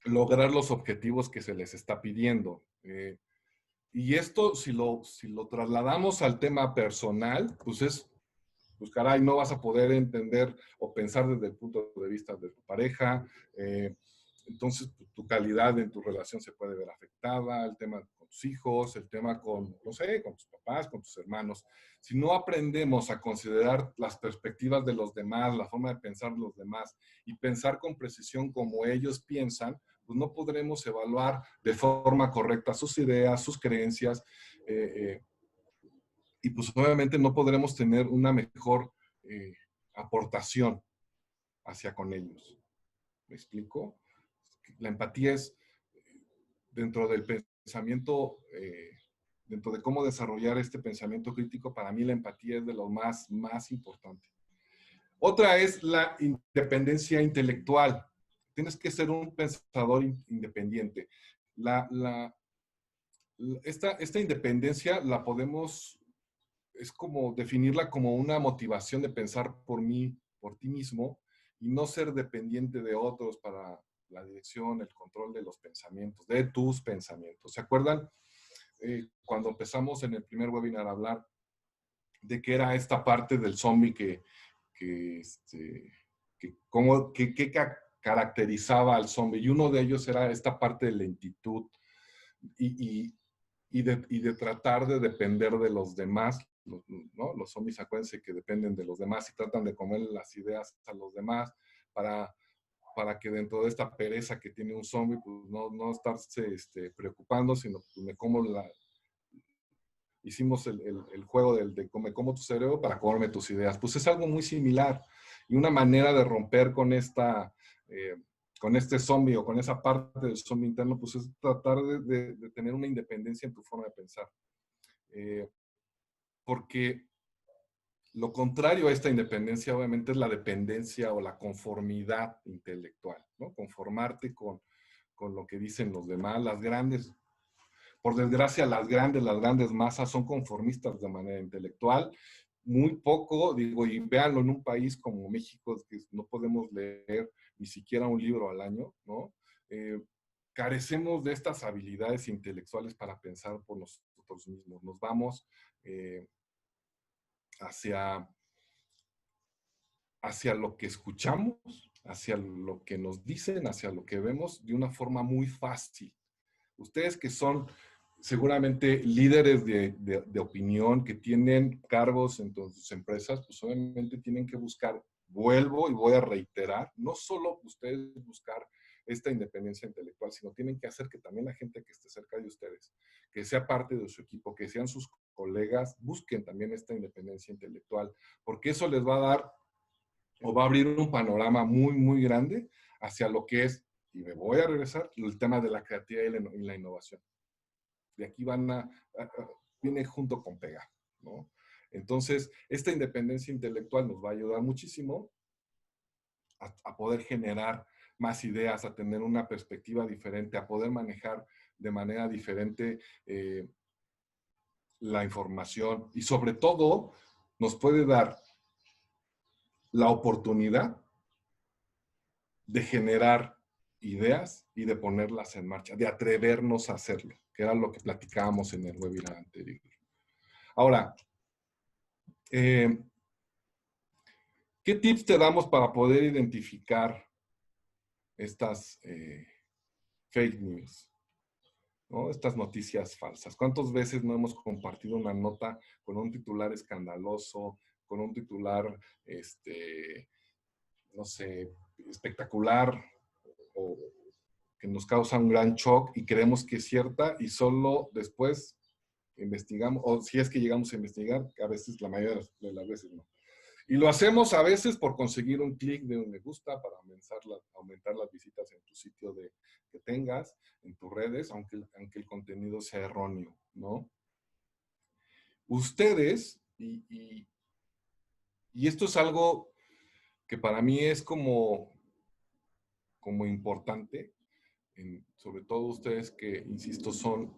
lograr los objetivos que se les está pidiendo. Y esto, si lo trasladamos al tema personal, pues caray, no vas a poder entender o pensar desde el punto de vista de tu pareja. Entonces, tu calidad en tu relación se puede ver afectada, el tema con tus hijos, el tema con, no sé, con tus papás, con tus hermanos. Si no aprendemos a considerar las perspectivas de los demás, la forma de pensar de los demás y pensar con precisión como ellos piensan, pues no podremos evaluar de forma correcta sus ideas, sus creencias, y pues obviamente no podremos tener una mejor aportación hacia con ellos. ¿Me explico? La empatía es dentro del pensamiento, dentro de cómo desarrollar este pensamiento crítico, para mí la empatía es de lo más importante. Otra es la independencia intelectual. Tienes que ser un pensador independiente. Esta independencia la podemos, es como definirla como una motivación de pensar por ti mismo, y no ser dependiente de otros para la dirección, el control de los pensamientos, de tus pensamientos. ¿Se acuerdan cuando empezamos en el primer webinar a hablar de qué era esta parte del zombie que caracterizaba al zombie? Y uno de ellos era esta parte de lentitud y de tratar de depender de los demás, ¿no? Los zombies, acuérdense que dependen de los demás y tratan de comer las ideas a los demás para que dentro de esta pereza que tiene un zombie, pues no estarse preocupando, sino pues me como hicimos el juego de me como tu cerebro para comerme tus ideas. Pues es algo muy similar y una manera de romper con con este zombie o con esa parte del zombie interno, pues es tratar de tener una independencia en tu forma de pensar. Porque lo contrario a esta independencia, obviamente, es la dependencia o la conformidad intelectual, ¿no? Conformarte con lo que dicen los demás. Por desgracia, las grandes masas son conformistas de manera intelectual. Muy poco, digo, y véanlo en un país como México, que no podemos leer ni siquiera un libro al año, ¿no? Carecemos de estas habilidades intelectuales para pensar por nosotros mismos. Nos vamos hacia lo que escuchamos, hacia lo que nos dicen, hacia lo que vemos de una forma muy fácil. Ustedes que son seguramente líderes de opinión, que tienen cargos en sus empresas, pues obviamente tienen que buscar, vuelvo y voy a reiterar, no solo ustedes buscar esta independencia intelectual, sino tienen que hacer que también la gente que esté cerca de ustedes, que sea parte de su equipo, que sean sus colegas, busquen también esta independencia intelectual, porque eso les va a dar o va a abrir un panorama muy, muy grande hacia lo que es, y me voy a regresar, el tema de la creatividad y la innovación. De aquí viene junto con pegar, ¿no? Entonces, esta independencia intelectual nos va a ayudar muchísimo a poder generar más ideas, a tener una perspectiva diferente, a poder manejar de manera diferente la información y sobre todo nos puede dar la oportunidad de generar ideas y de ponerlas en marcha, de atrevernos a hacerlo, que era lo que platicábamos en el webinar anterior. Ahora, ¿qué tips te damos para poder identificar estas fake news? ¿No? Estas noticias falsas. ¿Cuántas veces no hemos compartido una nota con un titular escandaloso, con un titular, no sé, espectacular, o que nos causa un gran shock y creemos que es cierta y solo después investigamos, o si es que llegamos a investigar, que a veces, la mayoría de las veces no. Y lo hacemos a veces por conseguir un clic de un me gusta para aumentar las visitas en tu sitio que tengas, en tus redes, aunque el contenido sea erróneo, ¿no? Ustedes, y esto es algo que para mí es como importante, sobre todo ustedes que, insisto, son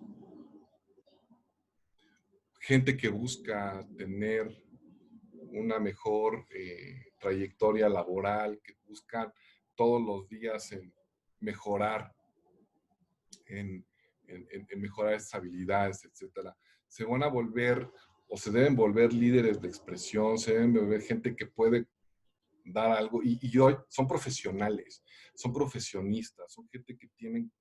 gente que busca tener una mejor trayectoria laboral, que buscan todos los días en mejorar, en mejorar esas habilidades, etcétera. Se van a volver o se deben volver líderes de expresión, se deben volver gente que puede dar algo y hoy son profesionales, son profesionistas, son gente que tienen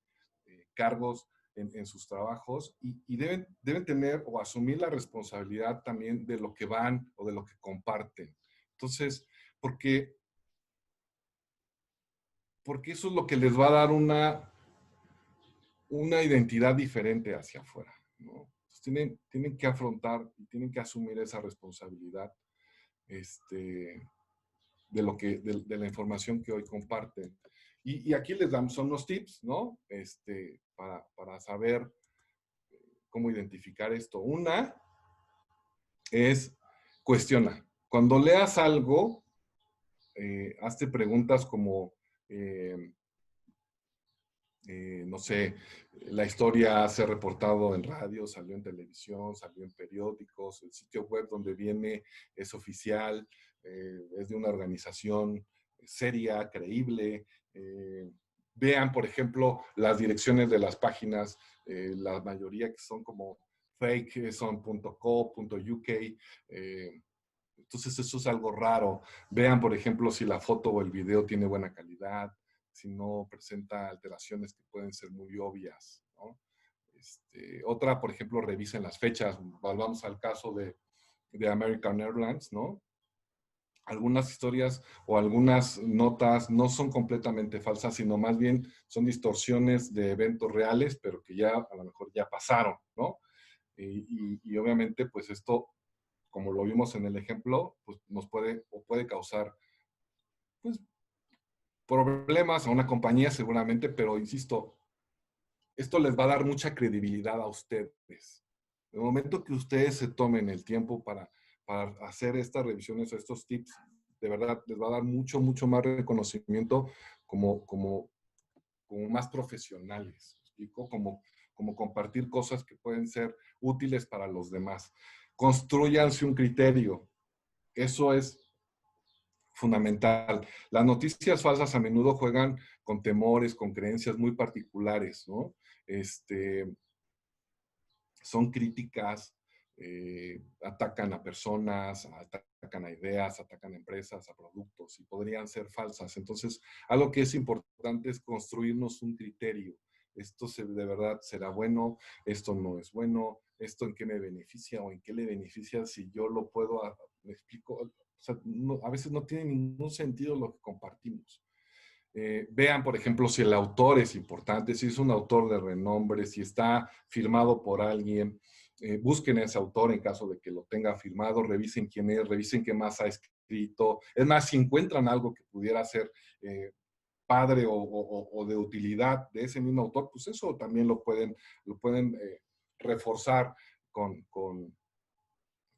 cargos en sus trabajos y deben tener o asumir la responsabilidad también de lo que van o de lo que comparten. Entonces, porque eso es lo que les va a dar una identidad diferente hacia afuera, ¿no? Entonces, tienen que afrontar y tienen que asumir esa responsabilidad de la información que hoy comparten. Y aquí les damos unos tips, ¿no? Para saber cómo identificar esto. Una es cuestiona. Cuando leas algo, hazte preguntas como, no sé, la historia se ha reportado en radio, salió en televisión, salió en periódicos, el sitio web donde viene es oficial, es de una organización seria, creíble. Vean, por ejemplo, las direcciones de las páginas, la mayoría que son como fake, son .co.uk. Entonces eso es algo raro. Vean, por ejemplo, si la foto o el video tiene buena calidad, si no presenta alteraciones que pueden ser muy obvias, ¿no? Otra, por ejemplo, revisen las fechas. Volvamos al caso de American Airlines, ¿no? Algunas historias o algunas notas no son completamente falsas, sino más bien son distorsiones de eventos reales, pero que ya a lo mejor ya pasaron, ¿no? Y obviamente, pues esto, como lo vimos en el ejemplo, pues nos puede causar, pues, problemas a una compañía seguramente, pero insisto, esto les va a dar mucha credibilidad a ustedes. En el momento que ustedes se tomen el tiempo para hacer estas revisiones, estos tips, de verdad les va a dar mucho, mucho más reconocimiento como más profesionales, ¿explico? Como compartir cosas que pueden ser útiles para los demás. Constrúyanse un criterio. Eso es fundamental. Las noticias falsas a menudo juegan con temores, con creencias muy particulares, ¿no? Son críticas, atacan a personas, atacan a ideas, atacan a empresas, a productos, y podrían ser falsas. Entonces, algo que es importante es construirnos un criterio. Esto de verdad será bueno, esto no es bueno, esto en qué me beneficia o en qué le beneficia si yo lo puedo, me explico, o sea, a veces no tiene ningún sentido lo que compartimos. Vean, por ejemplo, si el autor es importante, si es un autor de renombre, si está firmado por alguien. Busquen a ese autor en caso de que lo tenga firmado, revisen quién es, revisen qué más ha escrito. Es más, si encuentran algo que pudiera ser padre o de utilidad de ese mismo autor, pues eso también lo pueden reforzar con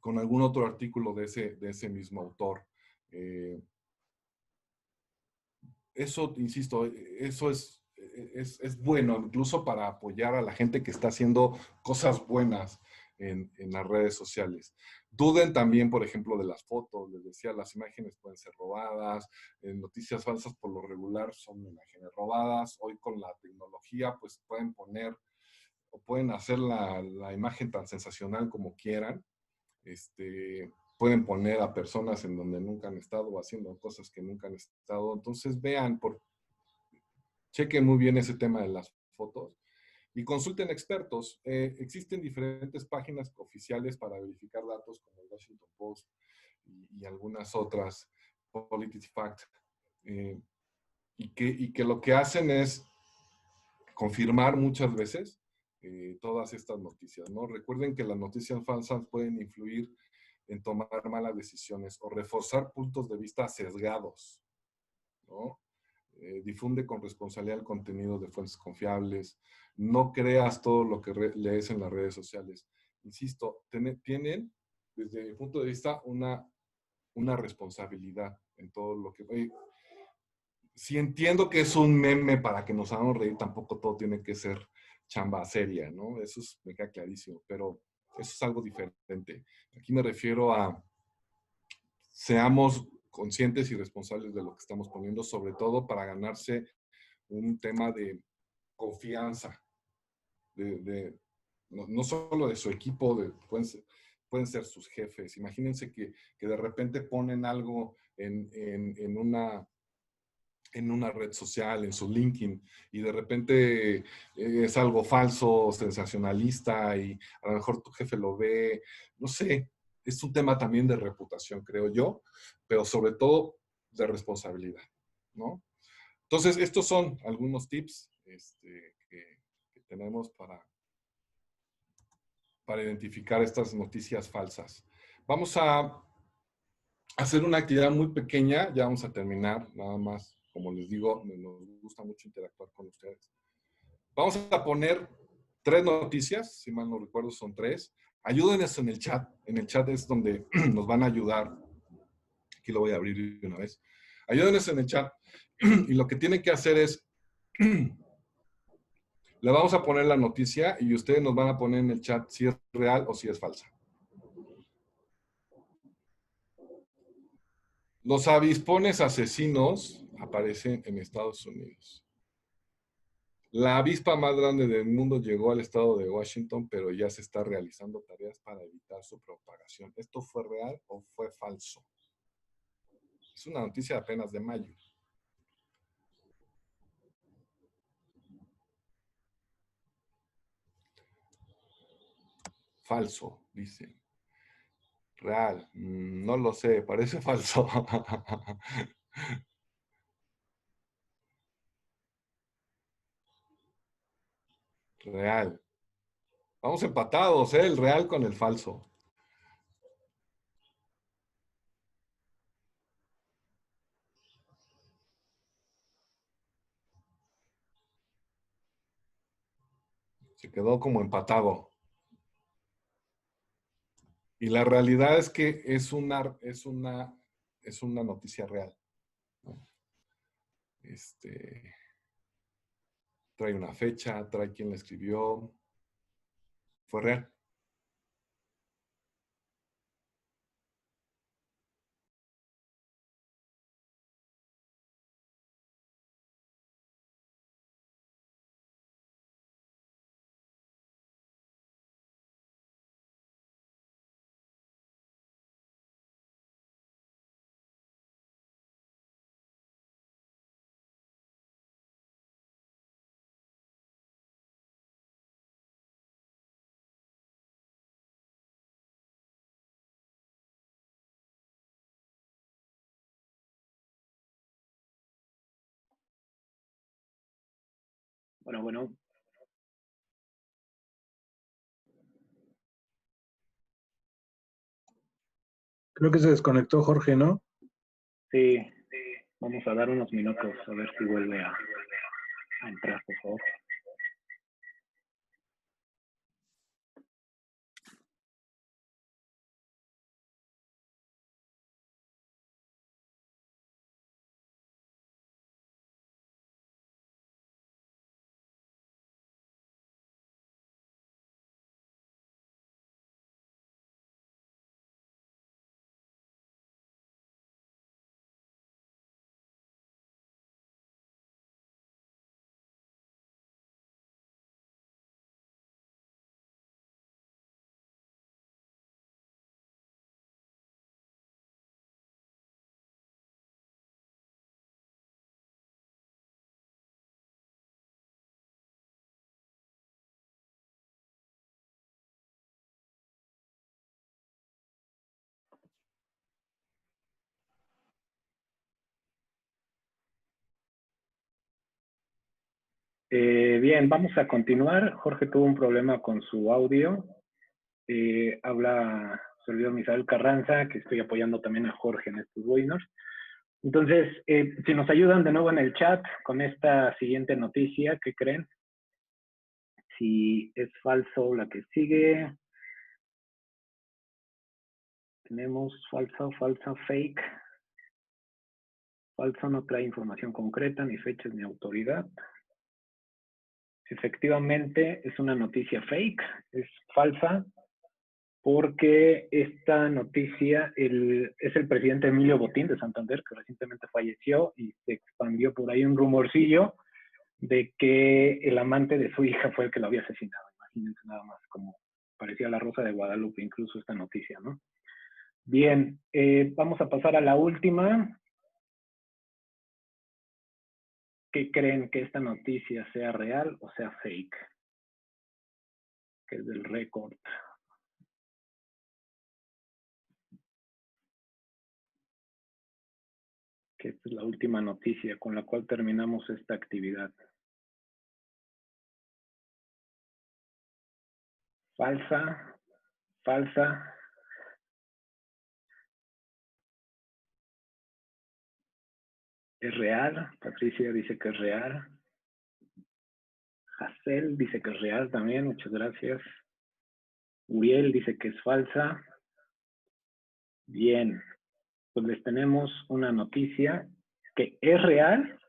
algún otro artículo de ese mismo autor. Eso, insisto, eso es bueno, incluso para apoyar a la gente que está haciendo cosas buenas en las redes sociales. Duden también, por ejemplo, de las fotos. Les decía, las imágenes pueden ser robadas. Noticias falsas por lo regular son imágenes robadas. Hoy con la tecnología, pues pueden poner o pueden hacer la imagen tan sensacional como quieran. Pueden poner a personas en donde nunca han estado o haciendo cosas que nunca han estado. Entonces vean, chequen muy bien ese tema de las fotos y consulten expertos. Existen diferentes páginas oficiales para verificar datos como el Washington Post y algunas otras, PolitiFact, y que lo que hacen es confirmar muchas veces todas estas noticias, ¿no? Recuerden que las noticias falsas pueden influir en tomar malas decisiones o reforzar puntos de vista sesgados, ¿no? Difunde con responsabilidad el contenido de fuentes confiables. No creas todo lo que lees en las redes sociales. Insisto, tienen, desde mi punto de vista, una responsabilidad en todo lo que... si entiendo que es un meme para que nos hagamos reír, tampoco todo tiene que ser chamba seria, ¿no? Eso me queda clarísimo, pero eso es algo diferente. Aquí me refiero a seamos conscientes y responsables de lo que estamos poniendo, sobre todo para ganarse un tema de confianza, no solo de su equipo, pueden ser sus jefes. Imagínense que de repente ponen algo en una red social, en su LinkedIn, y de repente es algo falso, sensacionalista, y a lo mejor tu jefe lo ve, no sé, es un tema también de reputación, creo yo, pero sobre todo de responsabilidad, ¿no? Entonces, estos son algunos tips que tenemos para identificar estas noticias falsas. Vamos a hacer una actividad muy pequeña, ya vamos a terminar, nada más. Como les digo, nos gusta mucho interactuar con ustedes. Vamos a poner 3 noticias, si mal no recuerdo son 3. Ayúdenos en el chat. En el chat es donde nos van a ayudar. Aquí lo voy a abrir de una vez. Ayúdenos en el chat. Y lo que tienen que hacer es, le vamos a poner la noticia y ustedes nos van a poner en el chat si es real o si es falsa. Los avispones asesinos aparecen en Estados Unidos. La avispa más grande del mundo llegó al estado de Washington, pero ya se está realizando tareas para evitar su propagación. ¿Esto fue real o fue falso? Es una noticia apenas de mayo. Falso, dice. Real, no lo sé, parece falso. Real. Vamos empatados, ¿eh? El real con el falso. Se quedó como empatado. Y la realidad es que es una noticia real. Trae una fecha, trae quién la escribió. Fue real. Bueno. Creo que se desconectó Jorge, ¿no? Sí, vamos a dar unos minutos a ver si vuelve a entrar, por favor. Bien, vamos a continuar. Jorge tuvo un problema con su audio. Habla servidor Misael Carranza, que estoy apoyando también a Jorge en estos webinars. Entonces, si nos ayudan de nuevo en el chat con esta siguiente noticia, ¿qué creen? Si es falso la que sigue. Tenemos falso, fake. Falso no trae información concreta, ni fechas, ni autoridad. Efectivamente, es una noticia fake, es falsa, porque esta noticia es el presidente Emilio Botín de Santander, que recientemente falleció, y se expandió por ahí un rumorcillo de que el amante de su hija fue el que lo había asesinado. Imagínense nada más, como parecía la Rosa de Guadalupe, incluso esta noticia, ¿no? Bien, vamos a pasar a la última. ¿Qué creen que esta noticia sea real o sea fake? Que es del récord. Que esta es la última noticia con la cual terminamos esta actividad. Falsa. Es real. Patricia dice que es real. Hazel dice que es real también, muchas gracias. Uriel dice que es falsa. Bien, pues les tenemos una noticia que es real,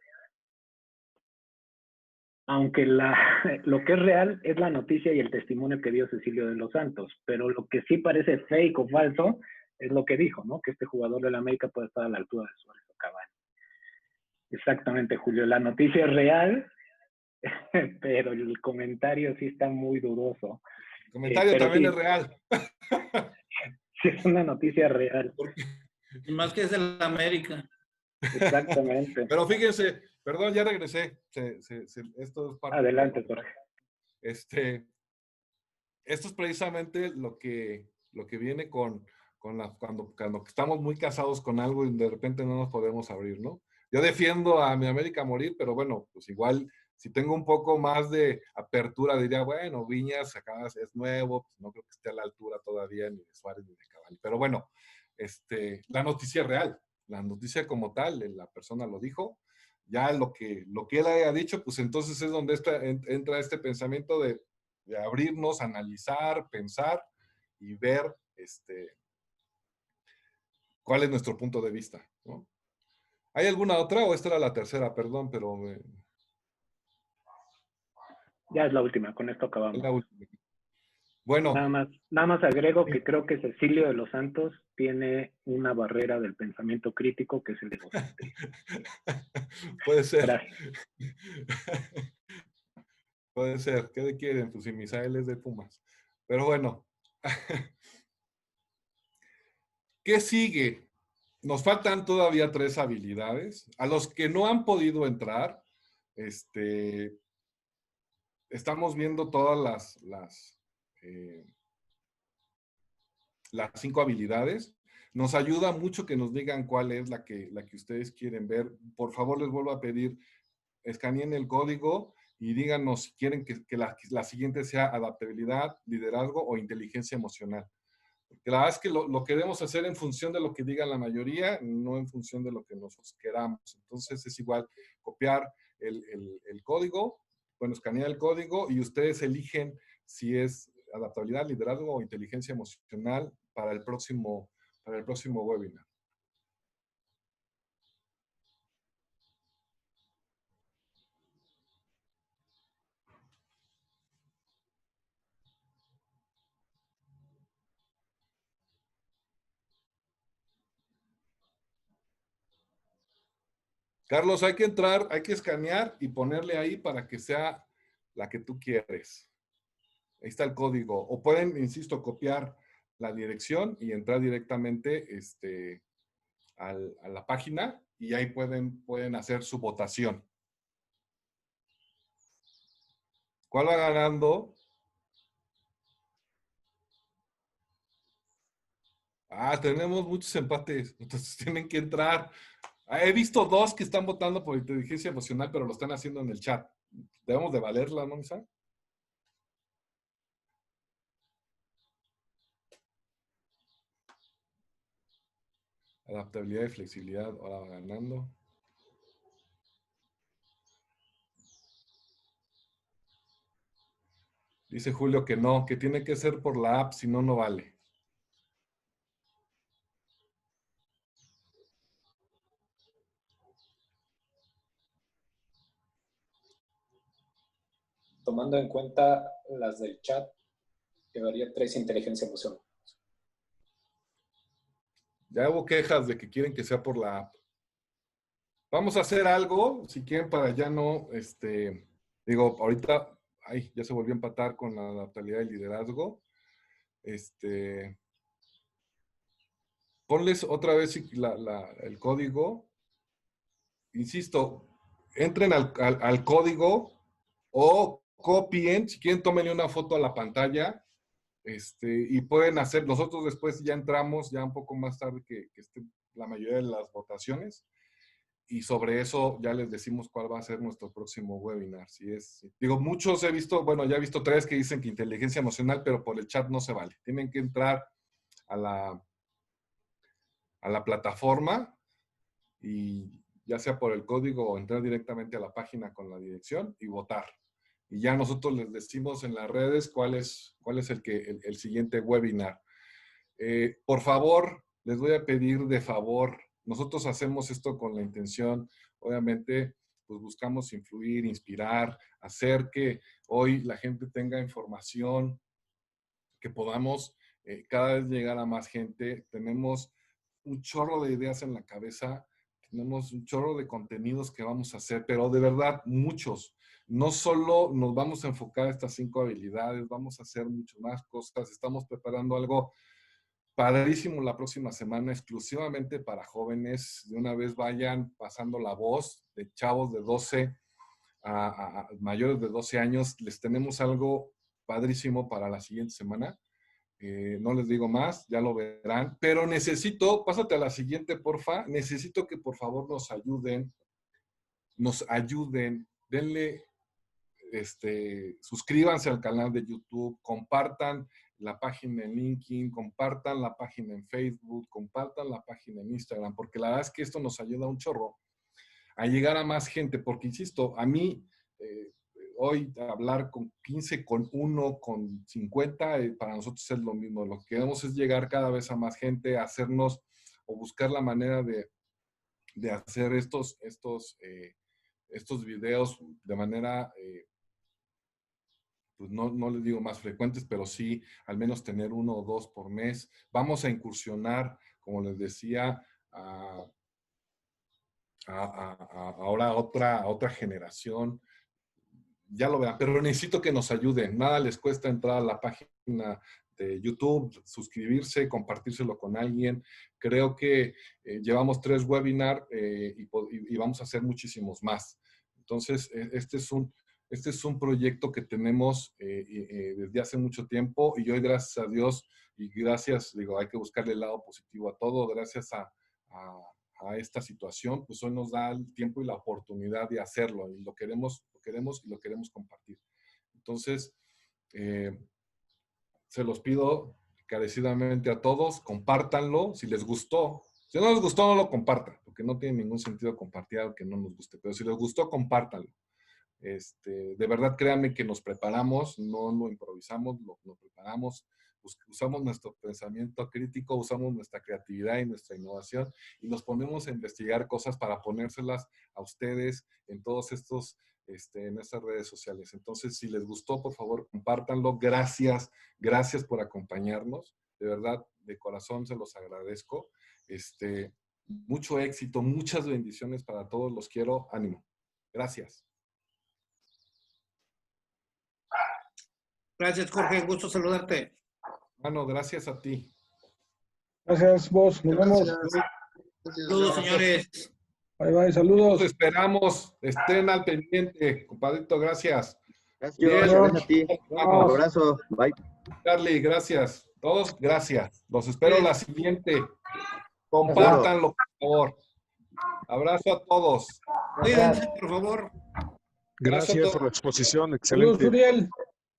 aunque lo que es real es la noticia y el testimonio que dio Cecilio de los Santos, pero lo que sí parece fake o falso es lo que dijo, ¿no? Que este jugador de la América puede estar a la altura de Suárez o Cavani. Exactamente, Julio, la noticia es real, pero el comentario sí está muy dudoso. El comentario también sí, es real. Sí, es una noticia real. Y más que es de la América. Exactamente. Pero fíjense, perdón, ya regresé. Esto es parte. Adelante, Jorge. Esto es precisamente lo que viene cuando estamos muy casados con algo y de repente no nos podemos abrir, ¿no? Yo defiendo a mi América a morir, pero bueno, pues igual, si tengo un poco más de apertura, diría, bueno, Viñas acá es nuevo, pues no creo que esté a la altura todavía ni de Suárez ni de Cavani. Pero bueno, la noticia es real, la noticia como tal, la persona lo dijo, ya lo que él haya dicho, pues entonces es donde entra este pensamiento de abrirnos, analizar, pensar y ver cuál es nuestro punto de vista, ¿no? ¿Hay alguna otra o esta era la tercera? Perdón, pero... Ya es la última, con esto acabamos. Es la última. Bueno. Nada más agrego que creo que Cecilio de los Santos tiene una barrera del pensamiento crítico que es el egocentrismo. Puede ser. Gracias. Puede ser. ¿Qué quieren? Pues si Misael es de Pumas. Pero bueno. ¿Qué sigue? Nos faltan todavía 3 habilidades. A los que no han podido entrar, estamos viendo todas las 5 habilidades. Nos ayuda mucho que nos digan cuál es la que ustedes quieren ver. Por favor, les vuelvo a pedir, escaneen el código y díganos si quieren que la siguiente sea adaptabilidad, liderazgo o inteligencia emocional. Porque la verdad es que lo queremos hacer en función de lo que diga la mayoría, no en función de lo que nosotros queramos. Entonces es igual copiar el código, bueno, escanear el código y ustedes eligen si es adaptabilidad, liderazgo o inteligencia emocional para el próximo webinar. Carlos, hay que entrar, hay que escanear y ponerle ahí para que sea la que tú quieres. Ahí está el código. O pueden, insisto, copiar la dirección y entrar directamente a la página y ahí pueden hacer su votación. ¿Cuál va ganando? Tenemos muchos empates, entonces tienen que entrar. He visto 2 que están votando por inteligencia emocional, pero lo están haciendo en el chat. Debemos de valerla, ¿no, Misa? Adaptabilidad y flexibilidad, ahora va ganando. Dice Julio que no, que tiene que ser por la app, si no, no vale. Tomando en cuenta las del chat, llevaría 3 inteligencia emocional. Ya hubo quejas de que quieren que sea por la app. Vamos a hacer algo, si quieren, para ya no, digo, ahorita, ya se volvió a empatar con la adaptabilidad y liderazgo. Ponles otra vez el código. Insisto, entren al código o copien, si quieren, tómenle una foto a la pantalla. Y pueden hacer, nosotros después ya entramos, ya un poco más tarde que esté la mayoría de las votaciones, y sobre eso ya les decimos cuál va a ser nuestro próximo webinar. Digo, muchos he visto, bueno, ya he visto 3 que dicen que inteligencia emocional, pero por el chat no se vale. Tienen que entrar a la plataforma y ya sea por el código o entrar directamente a la página con la dirección y votar. Y ya nosotros les decimos en las redes cuál es el siguiente webinar. Por favor, les voy a pedir de favor, nosotros hacemos esto con la intención, obviamente, pues buscamos influir, inspirar, hacer que hoy la gente tenga información, que podamos cada vez llegar a más gente. Tenemos un chorro de ideas en la cabeza, tenemos un chorro de contenidos que vamos a hacer, pero de verdad, muchos. No solo nos vamos a enfocar a estas 5 habilidades, vamos a hacer muchas más cosas. Estamos preparando algo padrísimo la próxima semana, exclusivamente para jóvenes. De una vez vayan pasando la voz de chavos de 12 a mayores de 12 años. Les tenemos algo padrísimo para la siguiente semana. No les digo más, ya lo verán. Pero necesito, pásate a la siguiente, porfa. Necesito que por favor nos ayuden. Denle, suscríbanse al canal de YouTube, compartan la página en LinkedIn, compartan la página en Facebook, compartan la página en Instagram, porque la verdad es que esto nos ayuda un chorro a llegar a más gente, porque insisto, a mí hoy hablar con 15, con 1, con 50, para nosotros es lo mismo. Lo que queremos es llegar cada vez a más gente, hacernos o buscar la manera de hacer estos videos de manera pues no les digo más frecuentes, pero sí al menos tener 1 o 2 por mes. Vamos a incursionar, como les decía, ahora a otra generación. Ya lo verán, pero necesito que nos ayuden. Nada les cuesta entrar a la página de YouTube, suscribirse, compartírselo con alguien. Creo que llevamos 3 webinars y vamos a hacer muchísimos más. Entonces, este es un proyecto que tenemos desde hace mucho tiempo y hoy, gracias a Dios, y gracias, digo, hay que buscarle el lado positivo a todo, gracias a esta situación, pues hoy nos da el tiempo y la oportunidad de hacerlo y lo queremos queremos y lo queremos compartir. Entonces, se los pido encarecidamente a todos, compártanlo, si les gustó. Si no les gustó, no lo compartan, porque no tiene ningún sentido compartir algo que no nos guste, pero si les gustó, compártanlo. De verdad, créanme que nos preparamos, no lo improvisamos, lo preparamos, usamos nuestro pensamiento crítico, usamos nuestra creatividad y nuestra innovación y nos ponemos a investigar cosas para ponérselas a ustedes en todos estos, en estas redes sociales. Entonces, si les gustó, por favor, compártanlo. Gracias, gracias por acompañarnos. De verdad, de corazón se los agradezco. Mucho éxito, muchas bendiciones para todos. Los quiero. Ánimo. Gracias. Gracias, Jorge. Gusto saludarte. Bueno, gracias a ti. Gracias, vos. Nos vemos. Saludos, señores. Bye, bye. Saludos. Los esperamos. Estén al pendiente. Compadrito, gracias. Gracias a ti. Un abrazo. Bye. Charlie, gracias. Todos, gracias. Los espero la siguiente. Compártanlo, por favor. Abrazo a todos. Cuídense, por favor. Gracias por la exposición. Excelente. Saludos, Uriel.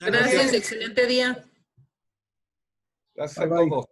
Gracias, excelente día. Gracias a todos.